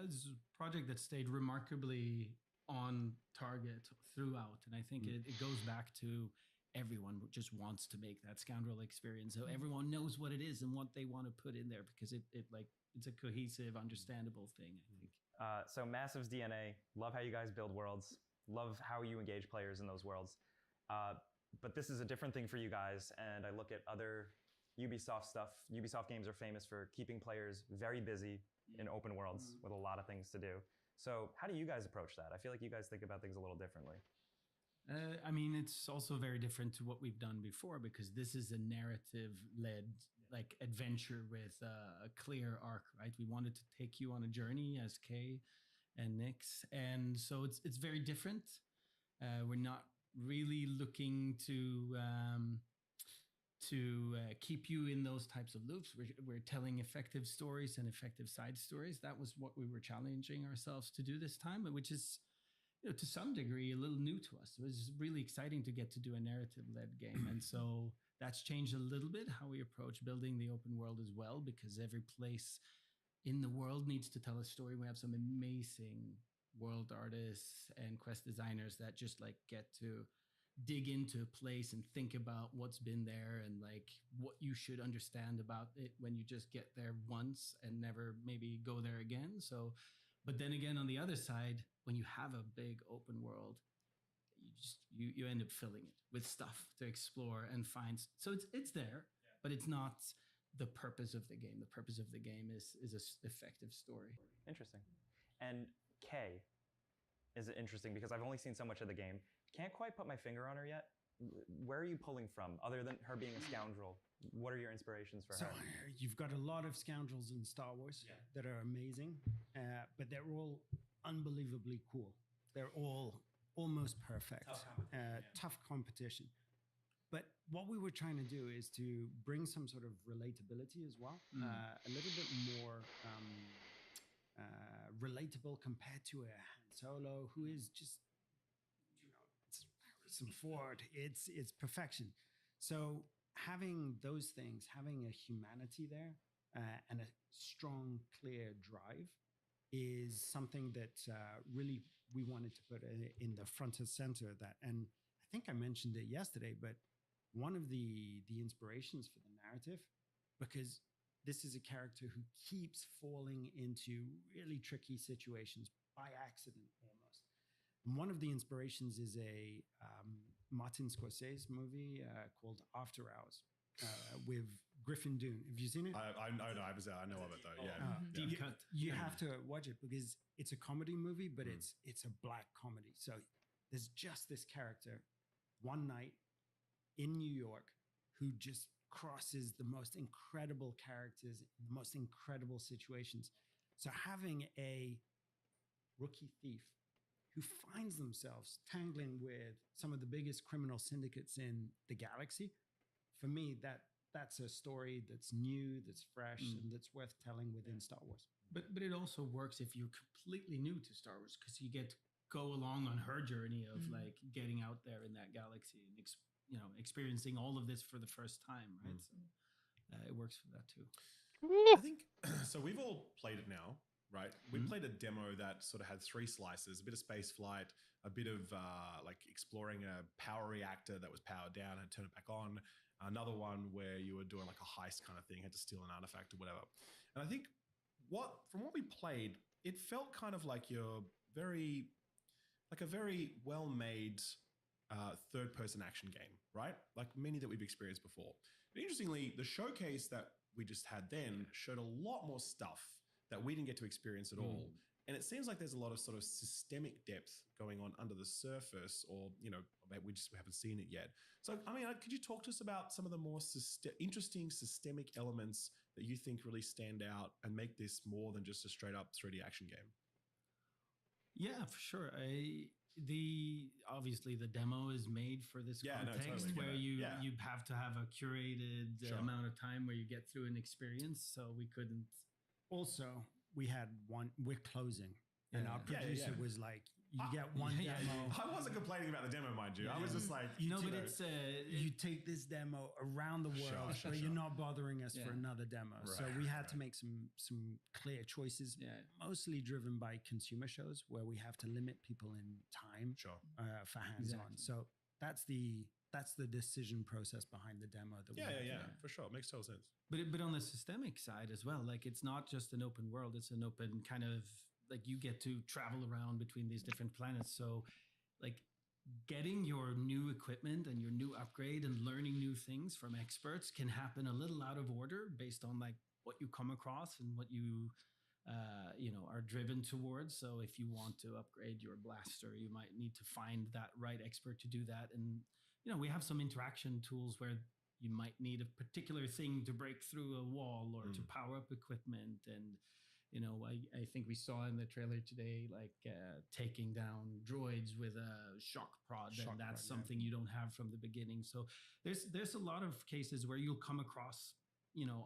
This is a project that stayed remarkably on target throughout. And I think it goes back to everyone just wants to make that scoundrel experience. So everyone knows what it is and what they want to put in there because it's a cohesive, understandable thing, I think. So Massive's DNA, love how you guys build worlds, love how you engage players in those worlds. But this is a different thing for you guys, and I look at other Ubisoft stuff. Ubisoft games are famous for keeping players very busy in open worlds with a lot of things to do. So how do you guys approach that? I feel like you guys think about things a little differently. I mean, it's also very different to what we've done before because this is a narrative-led like adventure with a clear arc, right? We wanted to take you on a journey as Kay and Nyx, and so it's very different. We're not really looking to keep you in those types of loops. We're telling effective stories and effective side stories. That was what we were challenging ourselves to do this time, which is, to some degree, a little new to us. It was really exciting to get to do a narrative-led game, and so that's changed a little bit how we approach building the open world as well, because every place in the world needs to tell a story. We have some amazing world artists and quest designers that just get to dig into a place and think about what's been there and what you should understand about it when you just get there once and never maybe go there again. So, but then again, on the other side, when you have a big open world, you end up filling it with stuff to explore and find. So it's there, but it's not the purpose of the game. The purpose of the game is an effective story. Interesting. And Kay, is interesting because I've only seen so much of the game. Can't quite put my finger on her yet. Where are you pulling from, other than her being a scoundrel? What are your inspirations for So her? you've got a lot of scoundrels in Star Wars that are amazing, but they're all unbelievably cool. They're all almost perfect. Tough competition. But what we were trying to do is to bring some sort of relatability as well, a little bit more relatable compared to a Han Solo who is just, it's Harrison Ford. It's perfection. So having those things, having a humanity there and a strong, clear drive is something that really we wanted to put in the front and center of that. And I think I mentioned it yesterday, but one of the inspirations for the narrative, because this is a character who keeps falling into really tricky situations by accident almost. And one of the inspirations is a Martin Scorsese movie called After Hours with Griffin Dunne. Have you seen it? I know of it though. Yeah. Deep cut. You have to watch it because it's a comedy movie, but it's a black comedy. So there's just this character one night in New York who just crosses the most incredible characters in the most incredible situations. So having a rookie thief who finds themselves tangling with some of the biggest criminal syndicates in the galaxy, for me, that's a story that's new, that's fresh, and that's worth telling within Star Wars. But it also works if you're completely new to Star Wars because you get to go along on her journey of like getting out there in that galaxy and experiencing all of this for the first time, right? So it works for that too. I think so. We've all played it now, right? We played a demo that sort of had 3 slices: a bit of space flight, a bit of like exploring a power reactor that was powered down and turn it back on. Another one where you were doing like a heist kind of thing, had to steal an artifact or whatever. And I think from what we played, it felt kind of like a very well-made third-person action game, right? Like many that we've experienced before. But interestingly, the showcase that we just had then showed a lot more stuff that we didn't get to experience at all. And it seems like there's a lot of sort of systemic depth going on under the surface, or, maybe we haven't seen it yet. So, I mean, could you talk to us about some of the more interesting systemic elements that you think really stand out and make this more than just a straight up 3D action game? Yeah, for sure. Obviously the demo is made for this context where you have to have a curated amount of time where you get through an experience. So we couldn't. Also, we're closing, and our producer was like, "You get one demo." I wasn't complaining about the demo, mind you. I was just like, you take this demo around the world, but you're not bothering us for another demo. Right, so we had to make some clear choices, mostly driven by consumer shows where we have to limit people in time for hands-on. So that's the decision process behind the demo. For sure. It makes total sense. But on the systemic side as well, like it's not just an open world, it's an open kind of, like you get to travel around between these different planets. So like getting your new equipment and your new upgrade and learning new things from experts can happen a little out of order based on like what you come across and what you are driven towards. So if you want to upgrade your blaster, you might need to find that right expert to do that. And we have some interaction tools where you might need a particular thing to break through a wall or to power up equipment. And, I think we saw in the trailer today, like taking down droids with a shock prod. And that's something you don't have from the beginning. So there's a lot of cases where you'll come across,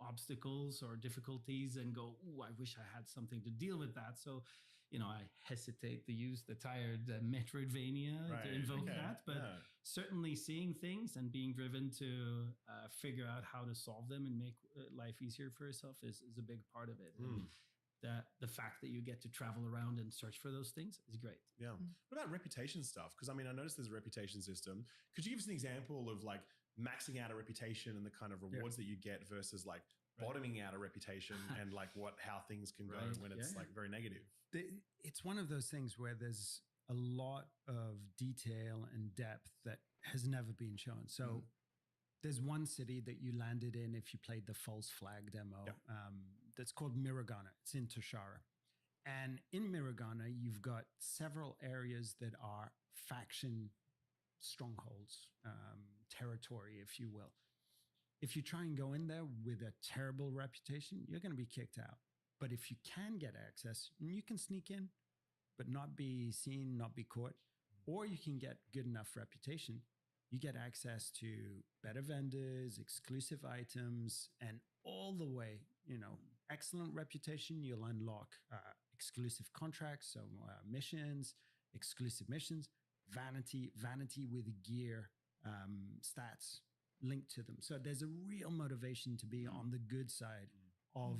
obstacles or difficulties and go, "Ooh, I wish I had something to deal with that." So, I hesitate to use the tired Metroidvania to invoke that, but certainly seeing things and being driven to figure out how to solve them and make life easier for yourself is a big part of it. And the fact that you get to travel around and search for those things is great. Yeah. What about reputation stuff? Because I mean, I noticed there's a reputation system. Could you give us an example of like maxing out a reputation and the kind of rewards that you get versus like bottoming out a reputation and like how things can go when it's like very negative? It's one of those things where there's a lot of detail and depth that has never been shown. So there's one city that you landed in if you played the False Flag demo that's called Miragana. It's in Toshara. And in Miragana, you've got several areas that are faction strongholds, territory, if you will. If you try and go in there with a terrible reputation, you're going to be kicked out. But if you can get access, you can sneak in, but not be seen, not be caught, or you can get good enough reputation, you get access to better vendors, exclusive items, and all the way, excellent reputation, you'll unlock exclusive contracts, so missions, exclusive missions, vanity with gear, stats linked to them. So there's a real motivation to be on the good side of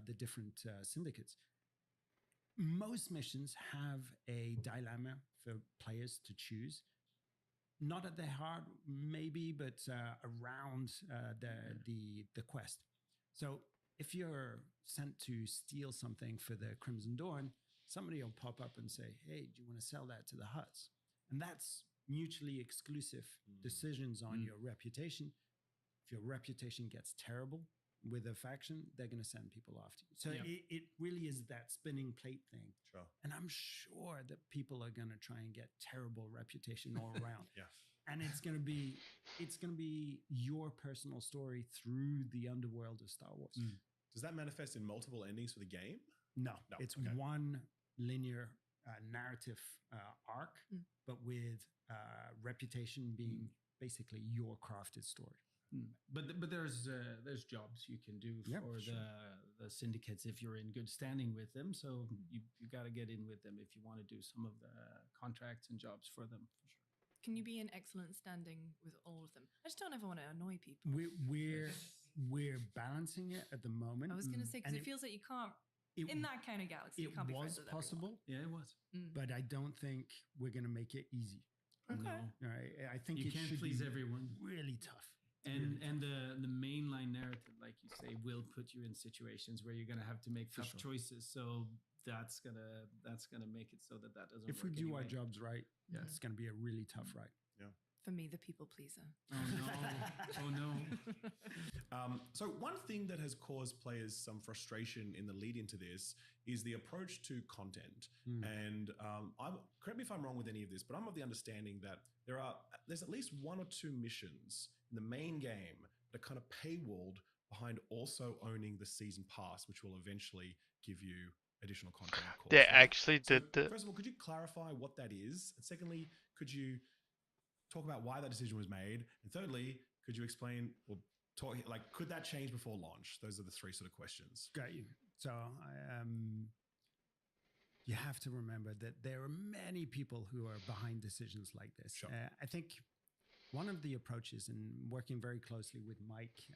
the different syndicates. Most missions have a dilemma for players to choose. Not at their heart, maybe, but around the quest. So if you're sent to steal something for the Crimson Dawn, somebody will pop up and say, hey, do you want to sell that to the Hutts? And that's mutually exclusive decisions on your reputation. If your reputation gets terrible with a faction, they're going to send people after you. So it really is that spinning plate thing. Sure. And I'm sure that people are going to try and get terrible reputation all around. Yeah. And it's going to be your personal story through the underworld of Star Wars. Does that manifest in multiple endings for the game? No, it's one linear narrative arc, but with reputation being basically your crafted story. But there's jobs you can do for the syndicates if you're in good standing with them. So you got to get in with them if you want to do some of the contracts and jobs for them, for sure. Can you be in excellent standing with all of them? I just don't ever want to annoy people. We're balancing it at the moment. I was going to say, because it feels like you can't, in that kind of galaxy, you can't be friends with everyone. It was possible. Yeah, it was. But I don't think we're going to make it easy. Okay. No, I think you can't please everyone. Really tough. And the mainline narrative, like you say, will put you in situations where you're gonna have to make tough choices. So that's gonna make it so that doesn't. If we do our jobs right, it's gonna be a really tough ride. Yeah. For me, the people pleaser. Oh no! So one thing that has caused players some frustration in the lead into this is the approach to content. And correct me if I'm wrong with any of this, but I'm of the understanding that there's at least one or two missions in the main game that kind of paywalled behind also owning the season pass, which will eventually give you additional content. Of course, They actually did the. First of all, could you clarify what that is? And secondly, could you talk about why that decision was made? And thirdly, could you explain or talk could that change before launch? Those are the three sort of questions. Got you. So you have to remember that there are many people who are behind decisions like this. Sure. I think one of the approaches, and working very closely with Mike,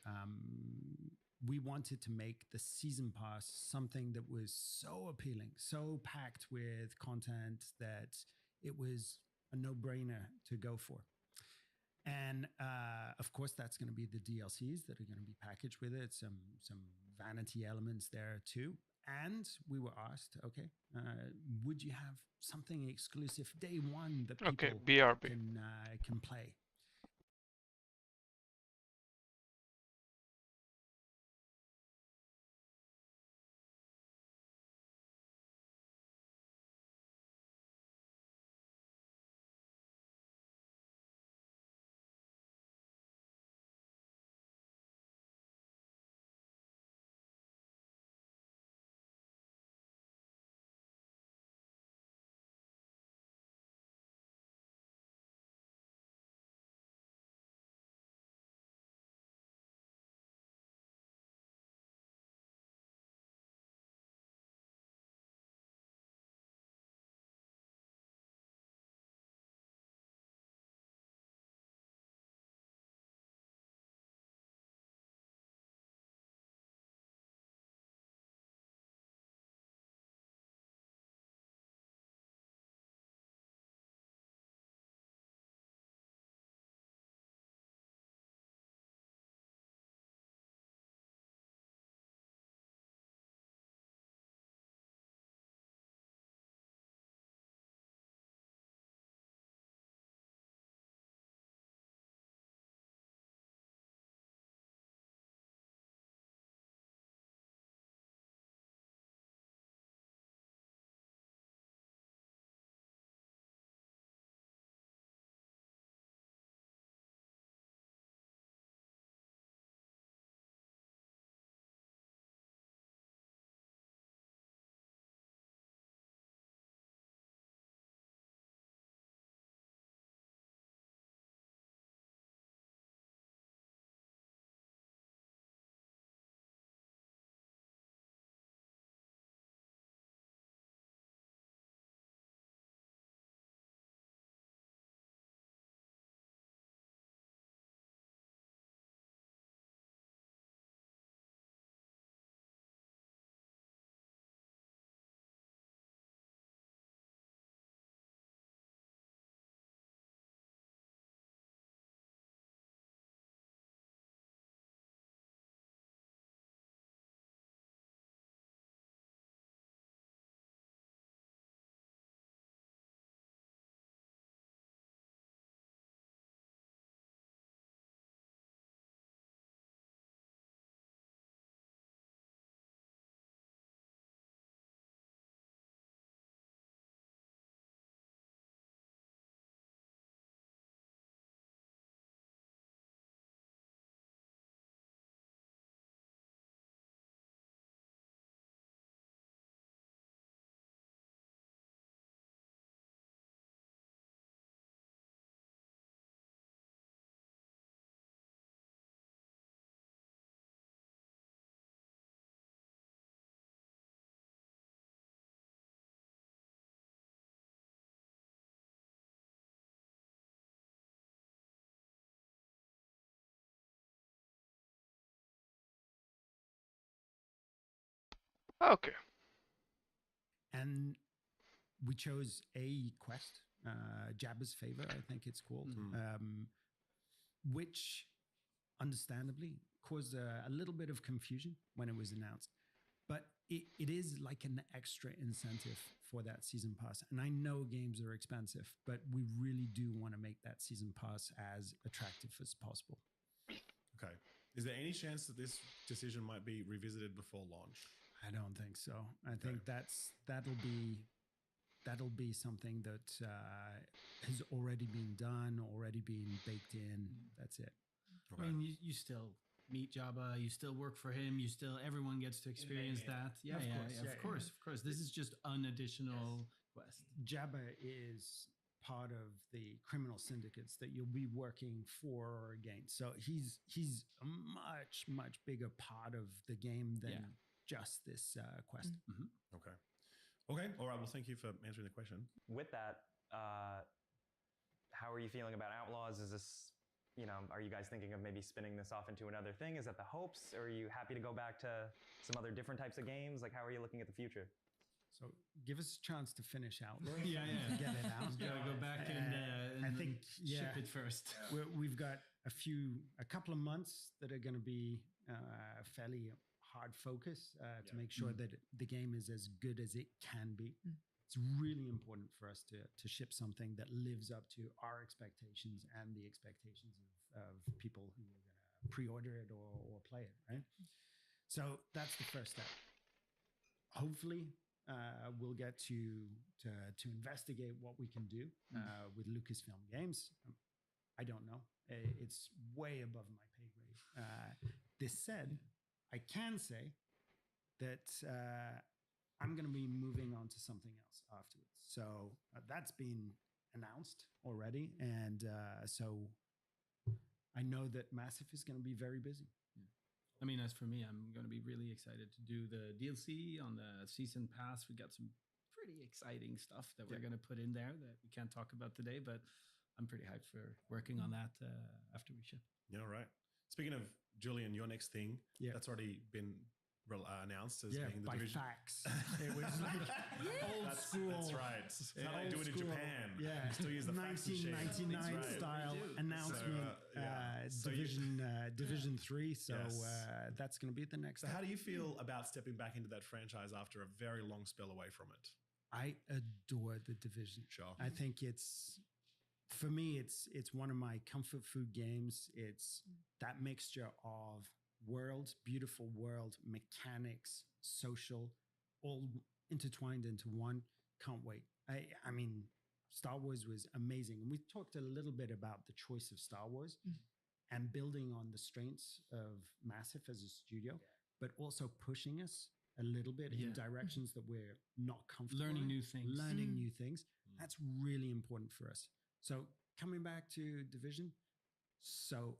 we wanted to make the season pass something that was so appealing, so packed with content that it was a no-brainer to go for. And of course, that's going to be the DLCs that are going to be packaged with it, some vanity elements there too. And we were asked, okay, would you have something exclusive day one that people BRB can play? Okay. And we chose a quest, Jabba's Favor, I think it's called, which understandably caused a little bit of confusion when it was announced. But it is like an extra incentive for that season pass. And I know games are expensive, but we really do want to make that season pass as attractive as possible. Okay. Is there any chance that this decision might be revisited before launch? I don't think so. I think that'll be something that has already been done, already been baked in. That's it. Okay. I mean, you still meet Jabba, you still work for him, everyone gets to experience that. Yeah, of course. This is just an additional quest. Jabba is part of the criminal syndicates that you'll be working for or against. So he's a much bigger part of the game than just this quest. Okay. Okay. All right. Well, thank you for answering the question. With that, how are you feeling about Outlaws? Is this, are you guys thinking of maybe spinning this off into another thing? Is that the hopes? Or are you happy to go back to some other different types of games? Like, how are you looking at the future? So give us a chance to finish Outlaws. Yeah. Get it out. Gotta go back and I think ship it first. We've got a couple of months that are going to be fairly hard focus to make sure that the game is as good as it can be. It's really important for us to ship something that lives up to our expectations and the expectations of people who are going to pre-order it or play it, right? So that's the first step. Hopefully, we'll get to investigate what we can do with Lucasfilm Games. I don't know. It's way above my pay grade. This said, I can say that I'm going to be moving on to something else afterwards. So that's been announced already. And so I know that Massive is going to be very busy. I mean, as for me, I'm going to be really excited to do the DLC on the season pass. We got some pretty exciting stuff that we're going to put in there that we can't talk about today, but I'm pretty hyped for working on that after we ship. Yeah, all right. Speaking of Julian, your next thing, that's already been announced as being the by division. fax. It was like old school. That's right. It's how they do it in Japan. Yeah, They still use the fax machine. 1999 style announcement. Division 3. So that's going to be the next. So how do you feel about stepping back into that franchise after a very long spell away from it? I adore the Division. Sure. I think for me, it's one of my comfort food games. It's that mixture of beautiful world, mechanics, social, all intertwined into one. Can't wait. I mean, Star Wars was amazing. And we talked a little bit about the choice of Star Wars and building on the strengths of Massive as a studio, but also pushing us a little bit in directions that we're not comfortable Learning in. new things. That's really important for us. So coming back to Division, so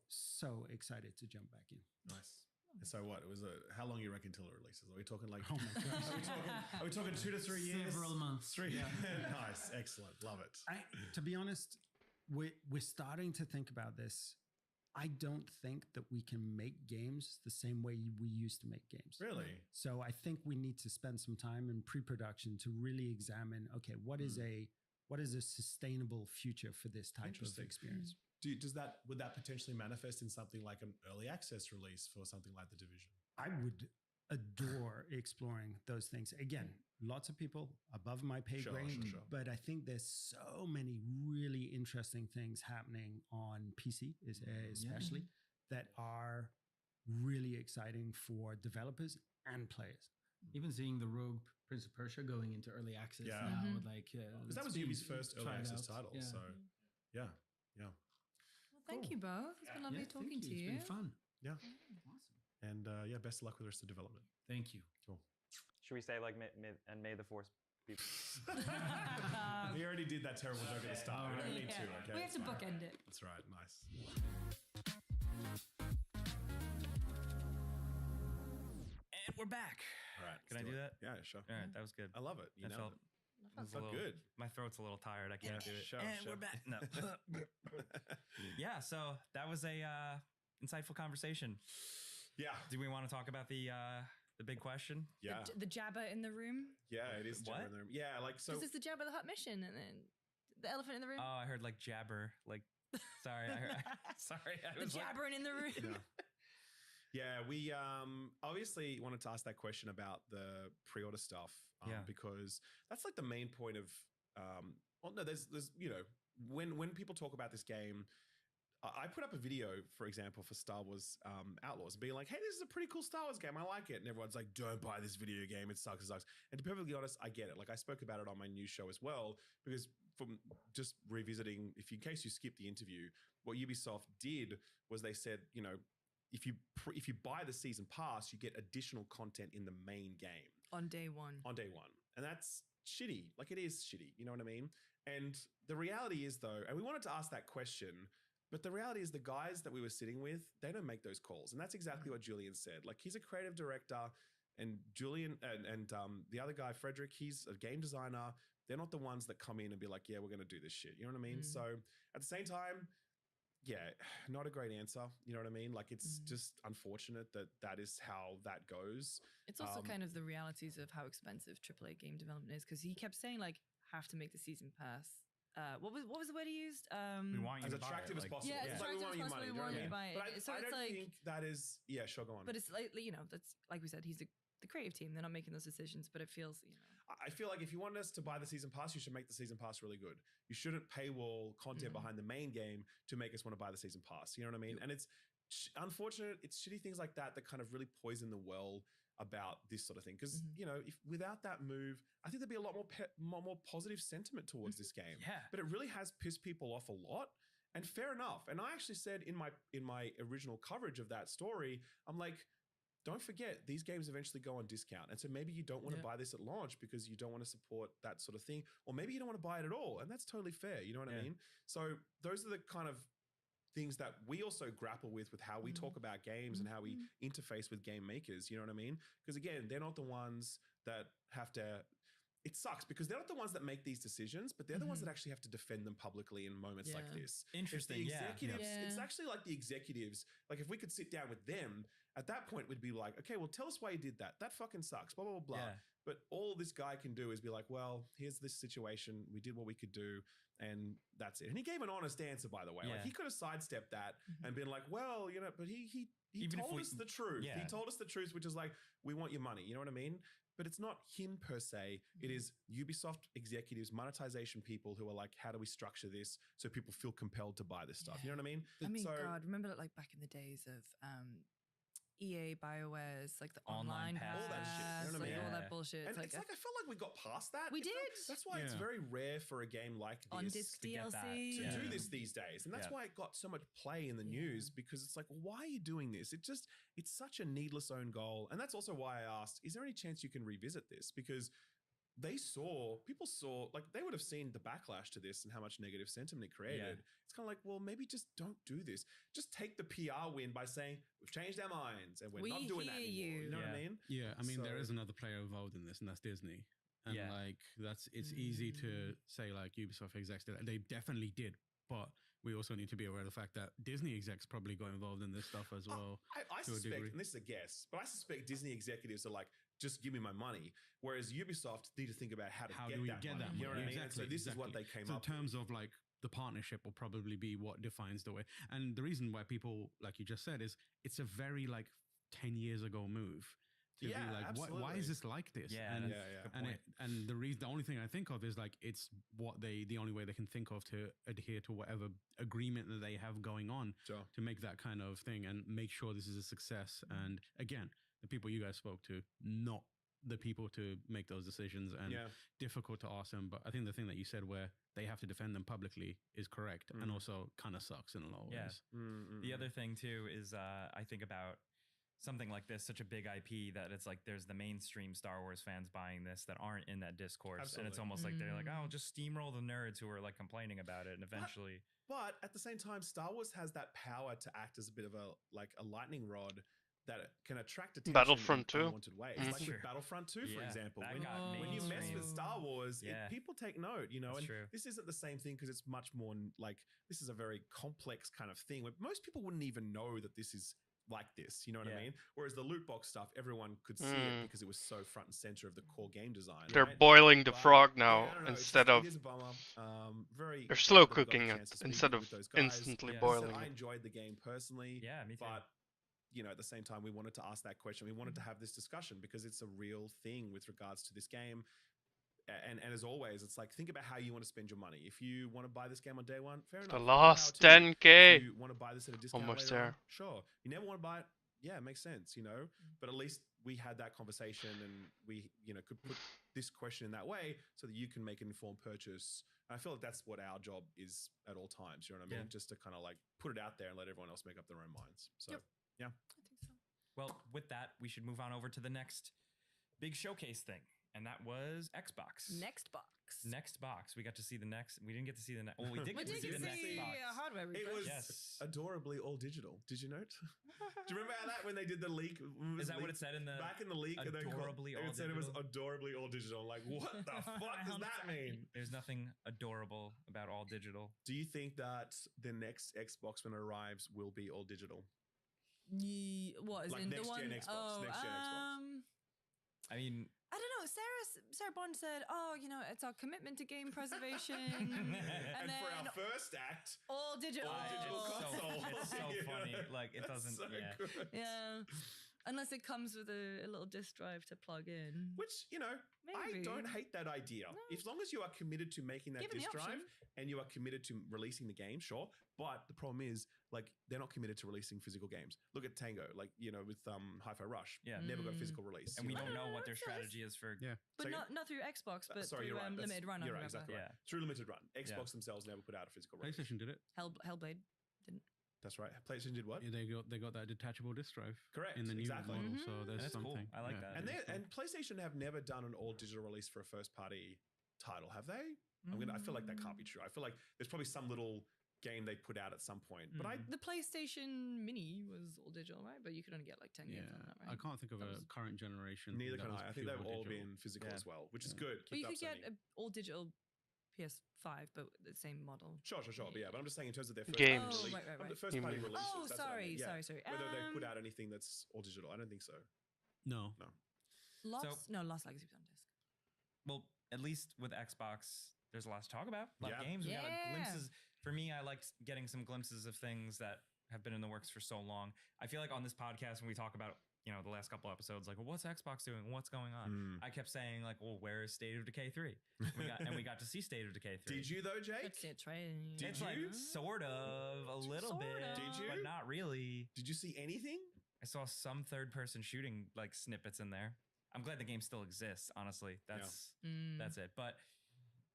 excited to jump back in. Nice. And so what? It was how long you reckon till it releases? Are we talking like? Oh my gosh! Are we talking 2 to 3 years? Several months. 3. Nice, excellent, love it. To be honest, we're starting to think about this. I don't think that we can make games the same way we used to make games. Really? So I think we need to spend some time in pre-production to really examine. Okay, what is a sustainable future for this type of experience? Would that potentially manifest in something like an early access release for something like The Division? I would adore exploring those things. Again, lots of people above my pay grade, but I think there's so many really interesting things happening on PC, especially, that are really exciting for developers and players. Even seeing the Rogue Prince of Persia going into early access now, because that was Yubi's first early access title. Yeah. So, yeah. Well, thank you both. It's been lovely talking to you. It's been fun. Yeah. Awesome. And best of luck with the rest of the development. Thank you. Cool. Should we say may the force be? We already did that terrible joke at the start. We don't need to. Okay. We have to bookend it. That's right. Nice. And we're back. All right. Can I do that? Yeah, sure. All right, that was good. I love it. That felt good. My throat's a little tired. I can't do it. Sure, and we're back. No. Yeah, so that was a insightful conversation. Yeah. Do we want to talk about the The big question. Yeah. The Jabba in the room. Yeah, it is. What? Jabba in the room. Yeah, like so. Because it's the Jabba the Hutt mission, and then the elephant in the room. Oh, I heard like jabber. Like, sorry, I heard, sorry. I The was like, jabbering in the room. Yeah, we obviously wanted to ask that question about the pre-order stuff Yeah. because that's like the main point of well, no, there's you know when people talk about this game, I put up a video, for example, for Star Wars Outlaws, being like, "Hey, this is a pretty cool Star Wars game. I like it." And everyone's like, "Don't buy this video game. It sucks. It sucks." And to be perfectly honest, I get it. Like I spoke about it on my new show as well, because from just revisiting, in case you skipped the interview, what Ubisoft did was they said, you know, if you buy the season pass, you get additional content in the main game On day one. and that's shitty. Like it is shitty. You know what I mean? And the reality is though, and we wanted to ask that question. But the reality is the guys that we were sitting with, they don't make those calls. And that's exactly what Julian said. Like he's a creative director and Julian and the other guy, Frederick, he's a game designer. They're not the ones that come in and be like, yeah, we're going to do this shit. You know what I mean? So at the same time, yeah, not a great answer. You know what I mean? Like it's just unfortunate that is how that goes. It's also kind of the realities of how expensive AAA game development is, because he kept saying like, have to make the season pass. What was the word he used? we want you As to buy attractive it, as like- possible. Yeah, as It's like attractive as possible, we want you to buy it. But So I it's don't like- think that is, yeah, sure, go on. But it's like, you know, that's like we said, he's the creative team. They're not making those decisions, but it feels, you know. I feel like if you want us to buy the season pass, you should make the season pass really good. You shouldn't paywall content behind the main game to make us want to buy the season pass. You know what I mean? And it's unfortunate. It's shitty things like that that kind of really poison the well about this sort of thing. Because, you know, if without that move, I think there'd be a lot more positive sentiment towards this game. Yeah. But it really has pissed people off a lot. And fair enough. And I actually said in my original coverage of that story, I'm like, don't forget, these games eventually go on discount. And so maybe you don't want to buy this at launch because you don't want to support that sort of thing. Or maybe you don't want to buy it at all. And that's totally fair. You know what I mean? So those are the kind of things that we also grapple with how we talk about games and how we interface with game makers. You know what I mean? Because again, they're not the ones that have to... It sucks because they're not the ones that make these decisions, but they're the ones that actually have to defend them publicly in moments like this. Interesting. It's the Yeah. executives. It's actually like the executives. Like if we could sit down with them, at that point we'd be like, okay, well, tell us why you did that. That fucking sucks. Blah, blah, blah, blah. Yeah. But all this guy can do is be like, well, here's this situation. We did what we could do. And that's it. And he gave an honest answer, by the way. Like Yeah. he could have sidestepped that and been like, well, you know, but he Even if told we- us the truth. Yeah. He told us the truth, which is like, we want your money. You know what I mean? But it's not him per se. It is Ubisoft executives, monetization people who are like, how do we structure this so people feel compelled to buy this stuff? You know what I mean? I mean, So- God, remember like back in the days of EA, BioWare's, like the online Online pass, pass. All that shit, you know what I like mean? all that Yeah. bullshit. And It's it's like I felt like we got past that. We It felt- did. That's why it's Yeah. very rare for a game like this on disc to get that, DLC. to Yeah. do this these days. And that's Yeah. why it got so much play in the news, because it's like, well, why are you doing this? It's such a needless own goal. And that's also why I asked, is there any chance you can revisit this? Because people saw, like they would have seen the backlash to this and how much negative sentiment it created. It's kind of like, well, maybe just don't do this. Just take the PR win by saying, we've changed our minds and we're We not doing that hear anymore. You know what I Yeah. mean? Yeah, I mean, there So- is another player involved in this, and that's Disney. And Yeah. like, it's easy to say like Ubisoft execs did that. They definitely did, but we also need to be aware of the fact that Disney execs probably got involved in this stuff as well. I to a suspect, degree. and this is a guess, but I suspect Disney executives are like, just give me my money. Whereas Ubisoft need to think about how to How get do we that get money. that You know money? what I mean? And so this is what they Exactly. came So up in terms of like the partnership will probably be what defines the way. And the reason why people, like you just said, is it's a very like 10 years ago move to Yeah, be like, why absolutely. is this like this? Yeah, and, that's a good and point. the only thing I think of is like it's the only way they can think of to adhere to whatever agreement that they have going on Sure. to make that kind of thing and make sure this is a success. And again, the people you guys spoke to, not the people to make those decisions, and Yeah. difficult to ask them. But I think the thing that you said where they have to defend them publicly is correct, and also kind of sucks in a lot of Yeah. ways. The other thing too is I think about something like this, such a big IP that it's like there's the mainstream Star Wars fans buying this that aren't in that discourse, and it's Absolutely. almost like they're like, oh, just steamroll the nerds who are like complaining about it, and eventually, But at the same time, Star Wars has that power to act as a bit of a lightning rod that can attract attention Battlefront in 2. unwanted ways. That's Like true. with Battlefront 2, for Yeah, example. that When, got when you mess mainstream. with Star Wars, Yeah. people take note, you know, That's and true. this isn't the same thing because it's much more like, this is a very complex kind of thing where most people wouldn't even know that this is like this. You know what I Yeah. mean? Whereas the loot box stuff, everyone could see it because it was so front and center of the core game design. They're right? boiling the But, frog yeah, now I don't know, it's instead just- of It is a bummer. Very. they're glad slow that we got the cooking it chance to speak instead of with those guys. instantly Yeah. As I said, boiling I it. enjoyed the game personally. Yeah, me too. But you know, at the same time, we wanted to ask that question. We wanted to have this discussion because it's a real thing with regards to this game. And as always, it's like, think about how you want to spend your money. If you want to buy this game on day one, fair enough. The more power last to you. 10K. If you want to buy this at a discount Almost later on, there. sure. You never want to buy it. Yeah, it makes sense, you know. But at least we had that conversation, and we, you know, could put this question in that way so that you can make an informed purchase. And I feel like that's what our job is at all times. You know what I mean? Yeah. Just to kind of like put it out there and let everyone else make up their own minds. So Yep. yeah. I think so. Well, with that, we should move on over to the next big showcase thing, and that was Xbox. Next box. Next box. We got to see the next. We didn't get to see the next. Well, we did We get to did see get the to next see box. hardware It refresh. was Yes. adorably all digital. Did you note? Do you remember how that when they did the leak? Is that what it said in the? Back in the leak, and they Adorably all it said it was digital? adorably all digital. Like, what the fuck does that mean? There's nothing adorable about all digital. Do you think that the next Xbox when it arrives will be all digital? What is Like in the next one? gen Xbox, Oh, next gen Xbox. I mean, I don't know. Sarah Bond said, "Oh, you know, it's our commitment to game preservation." And for then our first act, all digital. all digital it's so- console. it's so You funny. know? Like, it That's doesn't- so yeah. good. Yeah. Unless it comes with a little disk drive to plug in. Which, you know, I Maybe. don't hate that idea. No. As long as you are committed to making that Given the disk drive option. and you are committed to releasing the game, sure. But the problem is, like, they're not committed to releasing physical games. Look at Tango, like, you know, with Hi-Fi Rush. Yeah. Never got a Mm. physical release. and we you know? don't know what their It's still- strategy is for. Yeah. But Second? not through Xbox, but Sorry, through you're right. That's- limited run. or You're right, whatever. exactly right. Yeah. Through limited run. Yeah. Xbox themselves never put out a physical release. PlayStation did it. Hellblade. That's right. PlayStation did what? Yeah, they got that detachable disk drive Correct. in the new exactly. model. So there's That's cool. something. I like yeah. that. And Yeah. they and PlayStation have never done an all digital release for a first party title, have they? I feel like that can't be true. I feel like there's probably some little game they put out at some point. But I The PlayStation Mini was all digital, right? But you could only get like 10 Yeah, games on that, right? I can't think of That a was- current generation. neither that can was I. I think pure they've all digital. been physical Yeah. as well, which is Yeah. good. But Keep you up, could get Sony. an all digital PS5, but the same model. Sure. But yeah, but I'm just saying in terms of their first Games. party Oh, release, right. the first You party mean- releases. Oh, that's what I mean. sorry, Yeah. sorry. Whether they put out anything that's all digital, I don't think so. No. Lost Legacy was on disc. Well, at least with Xbox, there's a lot to talk about. A lot of Yeah. games. We got Yeah. glimpses. For me, I liked getting some glimpses of things that have been in the works for so long. I feel like on this podcast, when we talk about, you know, the last couple episodes, like, well, what's Xbox doing? What's going on? I kept saying, like, well, where is State of Decay 3? We got to see State of Decay 3. Did you though, Jake? Let's see a trailer. Did It's you? like sort of, a little Sort bit, of. Did you? but not really. Did you see anything? I saw some third-person shooting like snippets in there. I'm glad the game still exists. Honestly, that's it. But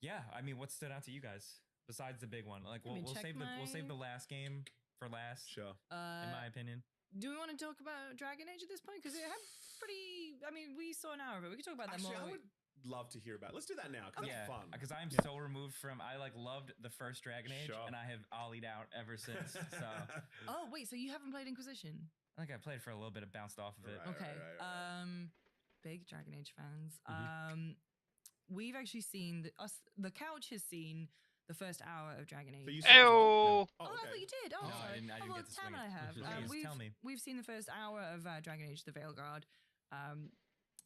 yeah, I mean, what stood out to you guys besides the big one? Like, Let me we'll check save the my- last game for last. Sure. In my opinion. Do we want to talk about Dragon Age at this point? Because it had pretty. I mean, we saw an hour of it. We could talk about that Actually, more. I would love to hear about it. Let's do that now because Yeah, that's fun. because I'm so removed from. I like loved the first Dragon Age, Sure. and I have ollied out ever since. So I Oh wait, so you haven't played Inquisition? think I played for a little bit, and bounced off of it. Right. Okay. Big Dragon Age fans. We've actually seen the couch has seen the first hour of Dragon Age. So you saw it as well? Ew. Oh, I okay. thought you did. Oh, No, I sorry. didn't well, get to Tam swing and I it. have. Please tell me. We've seen the first hour of Dragon Age: The Veilguard.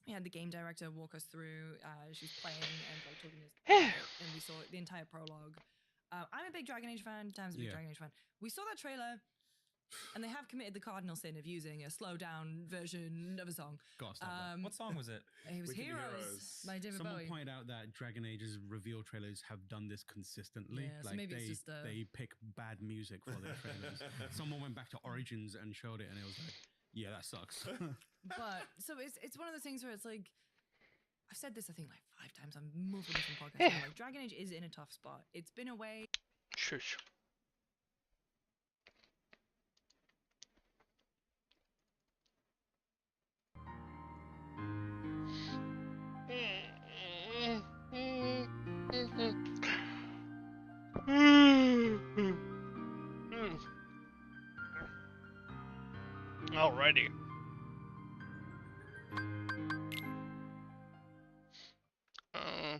We had the game director walk us through. She's playing and like talking to us, and we saw the entire prologue. I'm a big Dragon Age fan. Tam's a big Yeah. Dragon Age fan. We saw that trailer, and they have committed the cardinal sin of using a slowed down version of a song. Gotta stop that. What song was it? It was Wicked Heroes, Heroes. by David Someone Bowie. pointed out that Dragon Age's reveal trailers have done this consistently. Yeah, so like maybe it's they just, they pick bad music for their trailers. Someone went back to Origins and showed it, and it was like, yeah, that sucks. But so it's one of those things where it's like I've said this I think like 5 times on multiple different podcasts. Yeah. Like Dragon Age is in a tough spot. It's been away. Shush. Alrighty. Uh,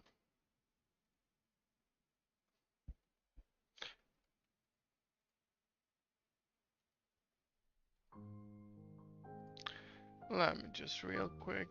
Let me just real quick